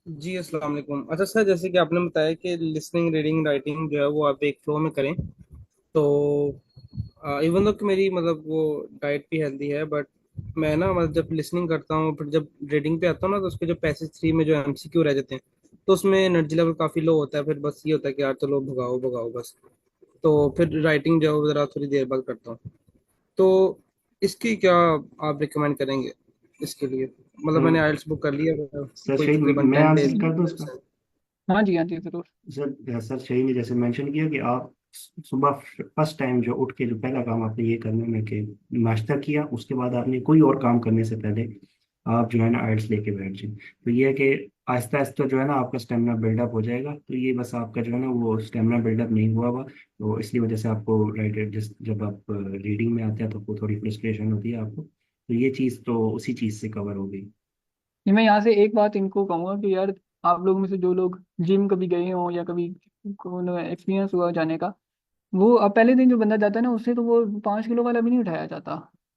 जी अस्सलाम वालेकुम। अच्छा सर, जैसे कि आपने बताया कि लिसनिंग रीडिंग राइटिंग जो है वो आप एक फ्लो में करें, तो इवन दो कि मेरी मतलब वो डाइट भी हेल्दी है, बट मैं ना मतलब जब लिसनिंग करता हूँ फिर जब रीडिंग पे आता हूँ ना, तो उसके जो पैसेज थ्री में जो एमसीक्यू रह जाते हैं, तो उसमें एनर्जी लेवल काफी लो होता है। फिर बस ये होता है कि यार चलो भगाओ भगाओ बस। तो फिर राइटिंग जो है वो जरा थोड़ी देर बाद करता हूँ। तो इसकी क्या आप रिकमेंड करेंगे इसके लिए? मतलब मैंने सर आइल्स बुक कर लिया है, सर कोई शहीद, तकरीबन मैं 10 आंसर डेज कर दूं में। उसका? हाँ जी जरूर। सर शहीद ने जैसे मेंशन किया कि आप सुबह फर्स्ट टाइम जो उठ के जो पहला काम आपने ये करना है कि नाश्ता किया, उसके बाद आपने कोई और काम करने से पहले आप जो है ना आइल्स लेके बैठ जाए। तो ये है कि आहिस्ता आहिस्ता जो है ना आपका स्टेमिना बिल्डअप हो जाएगा। तो ये बस आपका जो है ना वो स्टेमिना बिल्डअप नहीं हुआ हुआ, तो इसलिए वजह से आपको राइट जिस जब आप रीडिंग में आते हैं तो आपको थोड़ी फ्रस्ट्रेशन होती है आपको। तो ये चीज़ तो उसी चीज़ से कवर हो गई। ये मैं यहाँ से एक बात इनको कहूँगा कि यार आप लोग में से जो लोग जिम कभी गए हों या कभी को एक्सपीरियंस हुआ जाने का, वो अब पहले दिन जो बंदा जाता है ना उससे तो वो 5 किलो वाला भी नहीं उठाया जाता।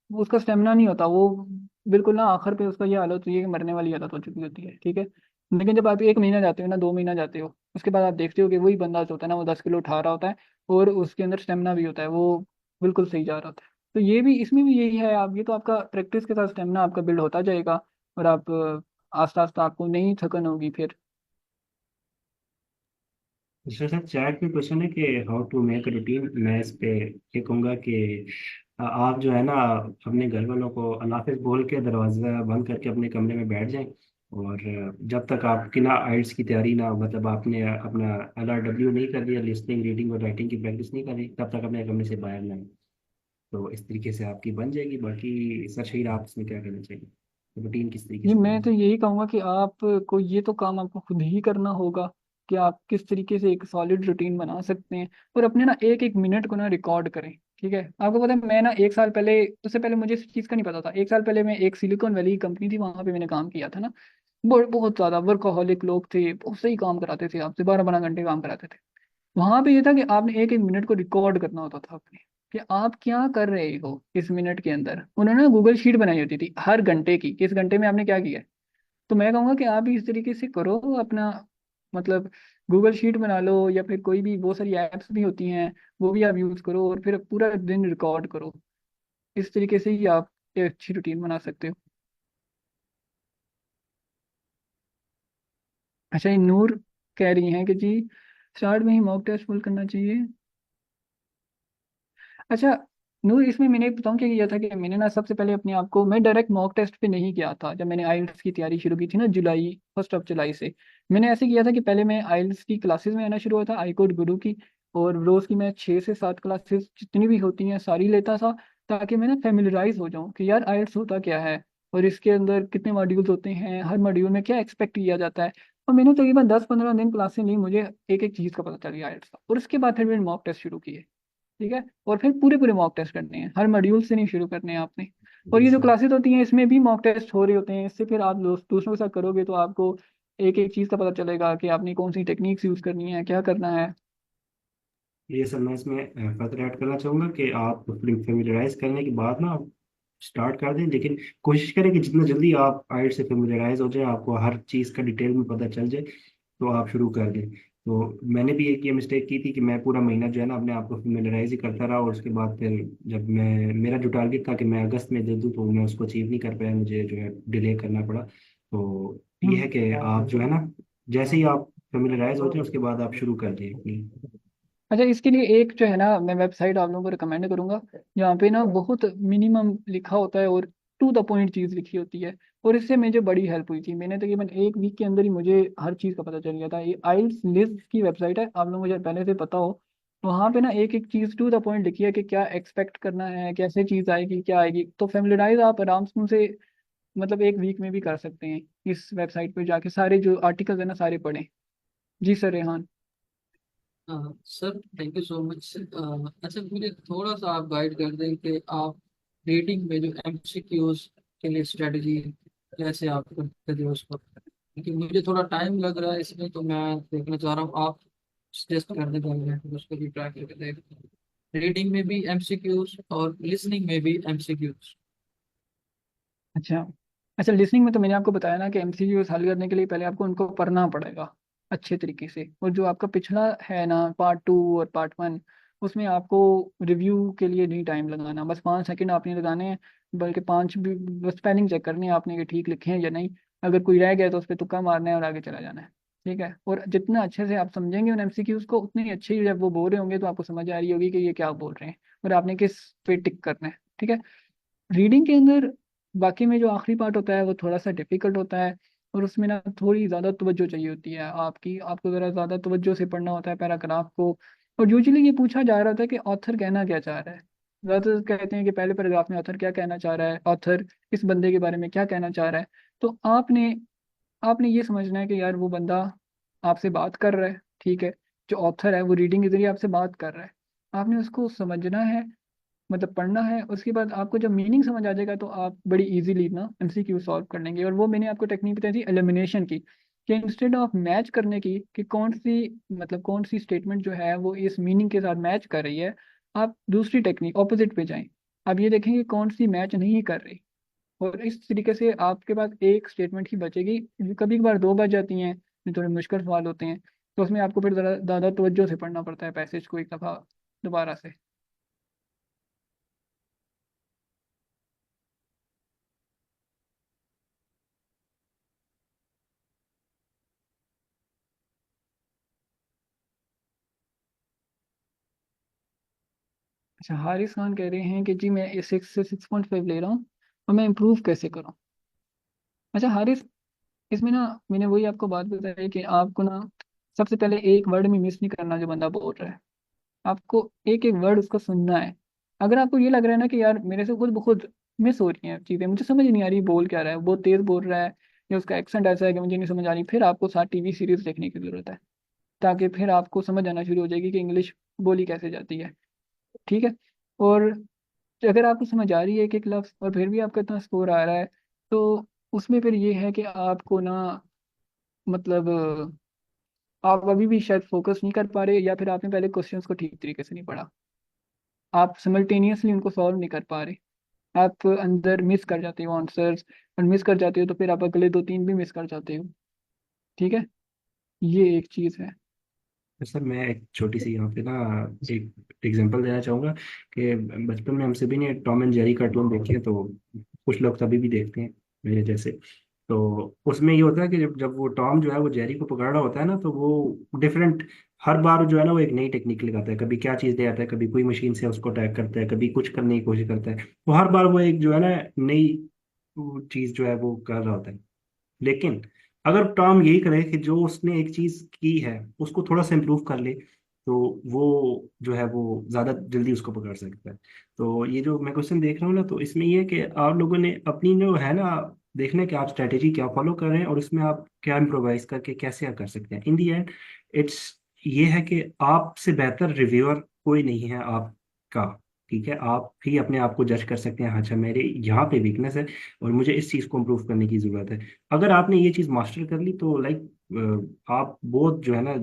वो उसका स्टेमिना नहीं होता वो, बिल्कुल ना आखिर पे उसका ये हालत होती है कि मरने वाली हालत हो चुकी होती है, ठीक है। लेकिन जब आप 1 महीना जाते हो ना 2 महीना जाते हो, उसके बाद आप देखते हो कि वही बंदा जो होता है ना वो 10 किलो उठा रहा होता है, और उसके अंदर स्टेमिना भी होता है, वो बिल्कुल सही जा रहा होता है। तो ये भी इसमें भी यही है, आप ये तो आपका प्रैक्टिस के साथ स्टेमिना आपका बिल्ड होता जाएगा, और आप आस्ता आस्ता आपको नहीं थकन होगी फिर। दूसरा सर चैट में क्वेश्चन है कि how to make a routine. मैं इस पे ये कहूँगा कि आप जो है ना अपने घर वालों को अल्लाह हाफिज़ बोल के दरवाज़ा बंद करके अपने कमरे में बैठ जाएं। और जब तक आपकी ना आइल्स की तैयारी ना, मतलब आपने अपना LRW नहीं कर लिया, लिसनिंग रीडिंग और राइटिंग की प्रैक्टिस नहीं करी, तब तक अपने कमरे से बाहर ना आए। तो इस तरीके से आपकी बन जाएगी। बाकी सर शहीद आप इसमें क्या कहना चाहिए, रूटीन किस तरीके जी से मैं करना तो यही कहूँगा कि आपको ये तो काम आपको खुद ही करना होगा कि आप किस तरीके से एक सॉलिड रूटीन बना सकते हैं, और अपने ना एक एक मिनट को ना रिकॉर्ड करें। ठीक है, आपको पता है मैं ना 1 साल पहले, उससे पहले मुझे इस चीज़ का नहीं पता था, 1 साल पहले मैं एक सिलिकॉन वैली कंपनी थी वहाँ पे मैंने काम किया था ना। बहुत ज़्यादा वर्कोहॉलिक लोग थे, बहुत सही काम कराते थे, आपसे 12 12 घंटे काम कराते थे। वहां पे ये था कि आपने एक एक मिनट को रिकॉर्ड करना होता था अपने, कि आप क्या कर रहे हो इस मिनट के अंदर। उन्होंने गूगल शीट बनाई होती थी हर घंटे की, किस घंटे में आपने क्या किया है। तो मैं कहूँगा कि आप भी इस तरीके से करो अपना, मतलब गूगल शीट बना लो, या फिर कोई भी बहुत सारी एप्स भी होती हैं वो भी आप यूज़ करो, और फिर पूरा दिन रिकॉर्ड करो। इस तरीके से ही आप एक अच्छी रूटीन बना सकते हो। अच्छा, ये नूर कह रही हैं कि जी स्टार्ट में ही मॉक टेस्ट फुल करना चाहिए। अच्छा नूर, इसमें मैंने बताऊँ क्या किया था कि मैंने ना सबसे पहले अपने आप को, मैं डायरेक्ट मॉक टेस्ट पे नहीं किया था जब मैंने आइल्स की तैयारी शुरू की थी ना जुलाई, 1 जुलाई से। मैंने ऐसे किया था कि पहले मैं आइल्स की क्लासेस में आना शुरू हुआ था, आई कोड गुरु की, और रोज़ की मैं 6 से 7 क्लासेस जितनी भी होती हैं सारी लेता था, ताकि मैं ना फेमिलराइज हो जाऊँ कि यार आइल्स होता क्या है, और इसके अंदर कितने मॉड्यूल्स होते हैं, हर मॉड्यूल में क्या एक्सपेक्ट किया जाता है। और मैंने तकरीबन 10 15 दिन क्लासें ली, मुझे एक एक चीज़ का पता चल गया आइल्स का, और उसके बाद फिर मैंने मॉक टेस्ट शुरू किए। ठीक है, और फिर पूरे पूरे मॉक टेस्ट करने हैं, हर मॉड्यूल से नहीं शुरू करने हैं आपने। और जी ये जो सर। क्लासेस होती हैं इसमें भी मॉक टेस्ट हो रहे होते हैं, इससे फिर आप दूसरों के साथ करोगे तो आपको एक एक चीज़ का पता चलेगा कि आपने कौन सी टेक्निक्स यूज़ करनी है, क्या करना है। ये सर मैं इसमें फर्दर ऐड करना चाहूँगा कि आप फेमिलराइज करने के बाद ना आप स्टार्ट कर दें, लेकिन कोशिश करें कि जितना जल्दी आप आइट से फेमिलराइज हो जाए, आपको हर चीज़ का डिटेल में पता चल जाए, तो आप शुरू कर दें। तो मैंने भी एक ये मिस्टेक की थी कि मैं पूरा महीना जो है ना अपने आप को फेमिलराइज ही करता रहा, और उसके बाद फिर जब मैं, मेरा जो टारगेट था कि मैं अगस्त में दे दूँ, तो मैं उसको अचीव नहीं कर पाया, मुझे जो है डिले करना पड़ा। तो ये है कि आप जो है ना जैसे ही आप फेमिलराइज हो जाए उसके बाद आप शुरू कर दें अपनी। अच्छा, इसके लिए एक जो है ना मैं वेबसाइट आप लोगों को रिकमेंड करूंगा, जहाँ पे ना बहुत मिनिमम लिखा होता है और टू द पॉइंट चीज़ लिखी होती है, और इससे मुझे बड़ी हेल्प हुई थी। मैंने तकरीबन 1 वीक के अंदर ही मुझे हर चीज़ का पता चल गया था। ये आइल्स लिस्ट की वेबसाइट है, आप लोग मुझे पहले से पता हो। वहाँ पे ना एक एक चीज़ टू द पॉइंट लिखी है कि क्या एक्सपेक्ट करना है, कैसे चीज़ आएगी क्या आएगी। तो फैमिलिराइज आप आराम से उनसे, मतलब 1 वीक में भी कर सकते हैं। इस वेबसाइट पे जाके सारे जो आर्टिकल्स है ना सारे पढ़ें। जी sir Rehan. Sir thank you so much. अच्छा मुझे थोड़ा सा आप गाइड कर दें कि आप रीडिंग में जो एमसीक्यूज के लिए स्ट्रेटजी कैसे आप करते थे उसको, क्योंकि मुझे थोड़ा टाइम लग रहा है इसमें, तो मैं देखना चाह रहा हूँ आप सजेस्ट कर दें तो मैं फिर उसको भी ट्राई करके देखता हूँ। रीडिंग में भी एमसीक्यूज और लिसनिंग में भी एमसीक्यूज। अच्छा, अच्छा, लिसनिंग में तो मैंने आपको बताया ना कि एमसीक्यूज हल करने के लिए पहले आपको उनको पढ़ना पड़ेगा अच्छे तरीके से। और जो आपका पिछला है ना, पार्ट 2 और पार्ट 1, उसमें आपको रिव्यू के लिए नहीं टाइम लगाना, बस 5 सेकंड आपने लगाने हैं, बल्कि पाँच भी, बस स्पेलिंग चेक करनी है आपने कि ठीक लिखे हैं या नहीं। अगर कोई रह गया तो उस पर तुक्का मारना है और आगे चला जाना है। ठीक है, और जितना अच्छे से आप समझेंगे उन एमसीक्यूज को, उतनी ही अच्छी, जब वो बोल रहे होंगे तो आपको समझ आ रही होगी कि ये क्या बोल रहे हैं और आपने किस पे टिक करना है। ठीक है। रीडिंग के अंदर बाकी में जो आखिरी पार्ट होता है वो थोड़ा सा डिफिकल्ट होता है, और उसमें ना थोड़ी ज़्यादा तवज्जो चाहिए होती है आपकी, आपको ज़रा ज़्यादा तवज्जो से पढ़ना होता है पैराग्राफ को। और यूजुअली ये पूछा जा रहा था कि ऑथर कहना क्या चाह रहा है। ज़्यादातर कहते हैं कि पहले पैराग्राफ में ऑथर क्या कहना चाह रहा है, ऑथर इस बंदे के बारे में क्या कहना चाह रहा है। तो आपने आपने ये समझना है कि यार वो बंदा आपसे बात कर रहा है। ठीक है, जो ऑथर है वो रीडिंग के जरिए आपसे बात कर रहा है, आपने उसको समझना है, मतलब पढ़ना है। उसके बाद आपको जब मीनिंग समझ आ जाएगा तो आप बड़ी इजीली ना एमसीक्यू सॉल्व कर लेंगे। और वो मैंने आपको टेक्निक बताई थी एलिमिनेशन की, कि इंस्टेड ऑफ मैच करने की कि कौन सी, मतलब कौन सी स्टेटमेंट जो है वो इस मीनिंग के साथ मैच कर रही है, आप दूसरी टेक्निक ऑपोजिट पे जाएं। आप ये देखेंगे कौन सी मैच नहीं कर रही, और इस तरीके से आपके पास एक स्टेटमेंट ही बचेगी। कभी कभार दो बच जाती हैं जो थोड़े मुश्किल सवाल होते हैं, तो उसमें आपको फिर ज़रा ज़्यादा तवज्जो से पढ़ना पड़ता है पैसेज को एक दफ़ा दोबारा से। अच्छा, हारिस खान कह रहे हैं कि जी मैं 6 से 6.5 ले रहा हूँ और मैं इम्प्रूव कैसे करूँ। अच्छा हारिस, इसमें ना मैंने वही आपको बात बताई कि आपको ना सबसे पहले एक वर्ड में मिस नहीं करना जो बंदा बोल रहा है। आपको एक एक वर्ड उसका सुनना है। अगर आपको ये लग रहा है ना कि यार मेरे से खुद ब खुद मिस हो रही हैं चीज़ें, मुझे समझ नहीं आ रही बोल क्या रहा है, बहुत तेज़ बोल रहा है या उसका एक्सेंट ऐसा है कि मुझे नहीं समझ आ रही, फिर आपको साथ टीवी सीरीज देखने की ज़रूरत है, ताकि फिर आपको समझ आना शुरू हो जाएगी कि इंग्लिश बोली कैसे जाती है। ठीक है। और अगर आपको समझ आ रही है एक एक लफ्ज़ और फिर भी आपका इतना स्कोर आ रहा है, तो उसमें फिर ये है कि आपको ना, मतलब आप अभी भी शायद फोकस नहीं कर पा रहे, या फिर आपने पहले क्वेश्चंस को ठीक तरीके से नहीं पढ़ा, आप सिमल्टेनियसली उनको सॉल्व नहीं कर पा रहे, आप अंदर मिस कर जाते हो आंसर्स, और मिस कर जाते हो तो फिर आप अगले 2-3 भी मिस कर जाते हो। ठीक है, ये एक चीज़ है। तो सर मैं एक छोटी सी यहाँ पे ना एक एग्जांपल देना चाहूँगा कि बचपन में हम सभी ने टॉम एंड जेरी कार्टून देखे हैं, तो कुछ लोग तभी भी देखते हैं मेरे जैसे। तो उसमें ये होता है कि जब जब वो टॉम जो है वो जेरी को पकड़ रहा होता है ना, तो वो डिफरेंट, हर बार जो है ना वो एक नई टेक्निक लगाता है, कभी क्या चीज़ ले आता है, कभी कोई मशीन से उसको अटैक करता है, कभी कुछ करने की कोशिश करता है। तो हर बार वो एक जो है ना नई चीज़ जो है वो कर रहा होता है। लेकिन अगर टॉम यही करे कि जो उसने एक चीज की है उसको थोड़ा सा इम्प्रूव कर ले, तो वो जो है वो ज्यादा जल्दी उसको पकड़ सकता है। तो ये जो मैं क्वेश्चन देख रहा हूँ ना, तो इसमें ये है कि आप लोगों ने अपनी जो है ना, देखना है कि आप स्ट्रेटेजी क्या फॉलो कर रहे हैं और इसमें आप क्या इम्प्रोवाइज करके कैसे कर सकते हैं। इन दी एंड इट्स ये है कि आपसे बेहतर रिव्यूअर कोई नहीं है आपका। ठीक है, आप ही अपने आप को जज कर सकते हैं, हाँ, अच्छा मेरे यहाँ पे वीकनेस है और मुझे इस चीज़ को इम्प्रूव करने की ज़रूरत है। अगर आपने ये चीज़ मास्टर कर ली तो आप बहुत जो है ना,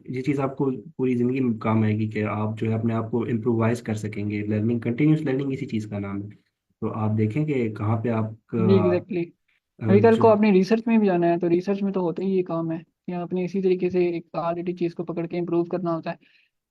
ये चीज़ आपको पूरी ज़िंदगी में काम आएगी कि आप जो है अपने आप को इम्प्रोवाइज कर सकेंगे। लर्निंग, कंटिन्यूस लर्निंग इसी चीज़ का नाम है। तो आप देखें कि कहाँ पे जी आपका एग्जैक्टली। अभी कल जो को अपनी रिसर्च में भी जाना है, तो रिसर्च में तो होता ही ये काम है कि आपने इसी तरीके से एक ऑलरेडी चीज़ को पकड़ के इम्प्रूव करना होता है।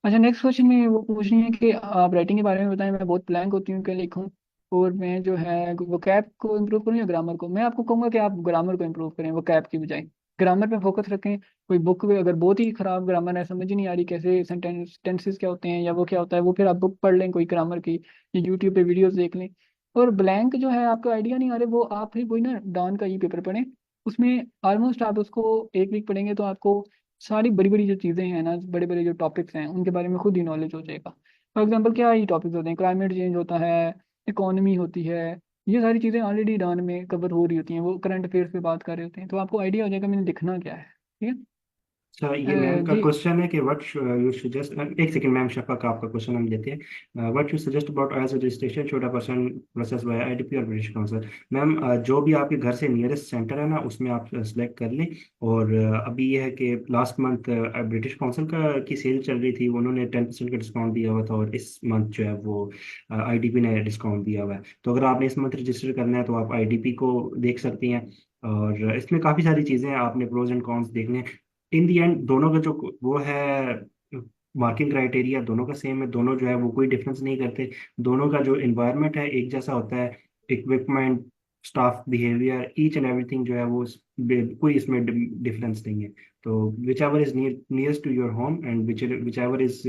अच्छा, नेक्स्ट क्वेश्चन में वो पूछ रही है कि आप राइटिंग के बारे में बताएं, मैं बहुत ब्लैंक होती हूँ क्या लिखूं, और मैं जो है वो कैप को इम्प्रूव करूँ या ग्रामर को। मैं आपको कहूँगा कि आप ग्रामर को इम्प्रूव करें, वो कैप की बजाय ग्रामर पे फोकस रखें। कोई बुक भी अगर बहुत ही खराब ग्रामर है, समझ ही नहीं आ रही कैसे सेंटेंस टेंसेस क्या होते हैं या वो क्या होता है, वो फिर आप बुक पढ़ लें कोई ग्रामर की, या यूट्यूब पे वीडियोस देख लें। और ब्लैंक जो है आपको आइडिया नहीं आ रहे, वो आप फिर वही ना डॉन का ई पेपर पढ़ें। उसमें ऑलमोस्ट आप उसको एक वीक पढ़ेंगे तो आपको सारी बड़ी बड़ी जो चीज़ें हैं ना, बड़े बड़े जो टॉपिक्स हैं उनके बारे में खुद ही नॉलेज हो जाएगा। फॉर एग्जांपल क्या ही टॉपिक्स होते हैं, क्लाइमेट चेंज होता है, इकोनॉमी होती है, ये सारी चीज़ें ऑलरेडी डॉन में कवर हो रही होती हैं, वो करंट अफेयर्स पे बात कर रहे होते हैं, तो आपको आइडिया हो जाएगा मैंने लिखना क्या है। ठीक है। अच्छा, ये मैम का जी। क्वेश्चन है कि व्हाट यू सजेस्ट, एक सेकंड मैम, शफा का आपका क्वेश्चन हम लेते हैं। What you suggest about IELTS registration, should a person process by IDP और ब्रिटिश काउंसिल। मैम, जो भी आपके घर से नियरेस्ट सेंटर है ना, उसमें आप सेलेक्ट कर लें। और अभी ये है कि लास्ट मंथ ब्रिटिश काउंसिल का की सेल चल रही थी, उन्होंने 10% का डिस्काउंट दिया हुआ था, और इस मंथ जो है वो आईडीपी ने डिस्काउंट दिया हुआ है। तो अगर आपने इस मंथ रजिस्टर करना है तो आप आईडीपी को देख सकती हैं। और इसमें काफ़ी सारी चीज़ें हैं, आपने प्रोज एंड कॉन्स देखने। इन दी एंड दोनों का जो वो है, मार्किंग क्राइटेरिया दोनों का सेम है, दोनों जो है वो कोई डिफरेंस नहीं करते। दोनों का जो इन्वायरमेंट है एक जैसा होता है। Equipment, staff behaviour, each and everything जो है वो कोई इसमें डिफरेंस नहीं है। तो whichever is nearest to your home and whichever is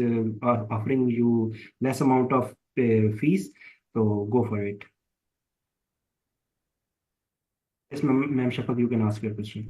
offering you less amount of fees, तो go for it. Yes ma'am, ma'am Shafaq, you can ask your question.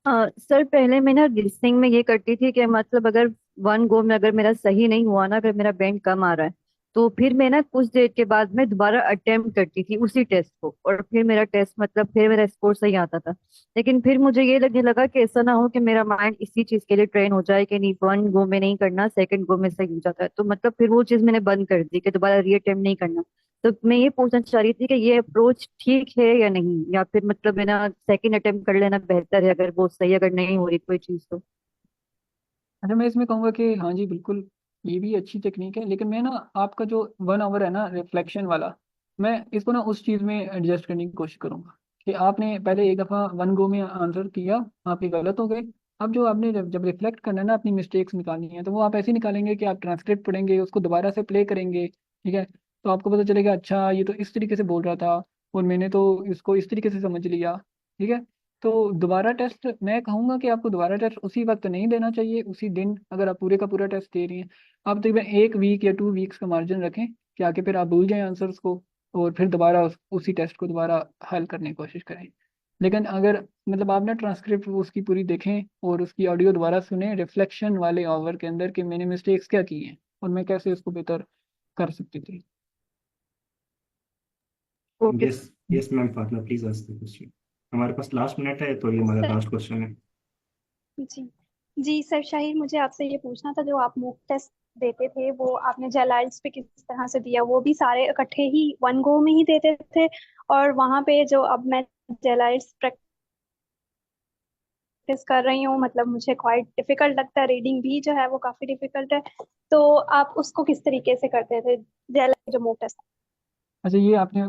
Sir पहले मैं ना लिसनिंग में ये करती थी कि मतलब अगर वन गो में अगर मेरा सही नहीं हुआ ना, अगर मेरा बैंड कम आ रहा है, तो फिर मैं ना कुछ देर के बाद मैं दोबारा अटेम्प्ट करती थी उसी टेस्ट को, और फिर मेरा टेस्ट मतलब फिर मेरा स्कोर सही आता था। लेकिन फिर मुझे ये लगने लगा कि ऐसा ना हो कि मेरा माइंड इसी चीज के लिए ट्रेन हो जाए कि नहीं, वन गो में नहीं करना, सेकंड गो में सही हो जाता है, तो मतलब फिर वो चीज मैंने बंद कर दी कि दोबारा रीअटेम्प्ट नहीं करना। तो मैं ये पूछना चाह रही थी कि ये अप्रोच ठीक है या नहीं, या फिर मतलब है ना सेकंड अटेम्प्ट कर लेना बेहतर है अगर वो सही, अगर नहीं हो रही कोई चीज तो। अच्छा, मैं इसमें कहूँगा कि हाँ जी बिल्कुल, ये भी अच्छी टेक्निक है, लेकिन मैं ना आपका जो 1 आवर है ना रिफ्लेक्शन वाला, मैं इसको ना उस चीज़ में एडजस्ट करने की कोशिश करूंगा कि आपने पहले एक दफ़ा वन गो में आंसर किया, आपके गलत हो गए। अब जो आपने जब रिफ्लेक्ट करना है ना, अपनी मिस्टेक्स निकालनी है, तो वो आप ऐसे निकालेंगे कि आप ट्रांसक्रिप्ट पढ़ेंगे, उसको दोबारा से प्ले करेंगे, ठीक है। तो आपको पता चलेगा अच्छा ये तो इस तरीके से बोल रहा था, और मैंने तो इसको इस तरीके से समझ लिया, ठीक है। तो दोबारा टेस्ट मैं कहूँगा कि आपको दोबारा टेस्ट उसी वक्त नहीं देना चाहिए, उसी दिन अगर आप पूरे का पूरा टेस्ट दे रही हैं। आप तकरीबन 1 वीक या 2 वीक्स का मार्जिन रखें कि आके फिर आप भूल जाएं आंसर्स को, और फिर दोबारा उसी टेस्ट को दोबारा हल करने की कोशिश करें। लेकिन अगर मतलब आप ना ट्रांसक्रिप्ट उसकी पूरी देखें और उसकी ऑडियो दोबारा सुने रिफ्लेक्शन वाले आवर के अंदर कि मैंने मिस्टेक्स क्या की हैं और मैं कैसे उसको बेहतर कर सकती थी। Okay. Yes, yes ma'am, Fatima please ask the question. हमारे पास लास्ट मिनट है, तो ये हमारा सर। लास्ट क्वेश्चन है। जी। जी सर, शाहिद मुझे आपसे ये पूछना था, जो आप मॉक टेस्ट देते थे वो आपने जेलाइल्स पे किस तरह से दिया? वो भी सारे इकट्ठे ही वन गो में ही देते थे? और वहां पे जो अब मैं जेलाइल्स प्रैक्टिस कर रही हूँ, मतलब मुझे क्वाइट डिफिकल्ट लगता है, रीडिंग भी जो है वो काफी डिफिकल्ट है। तो आप उसको किस तरीके से करते थे जेलाइल्स जो मॉक टेस्ट? अच्छा, ये आपने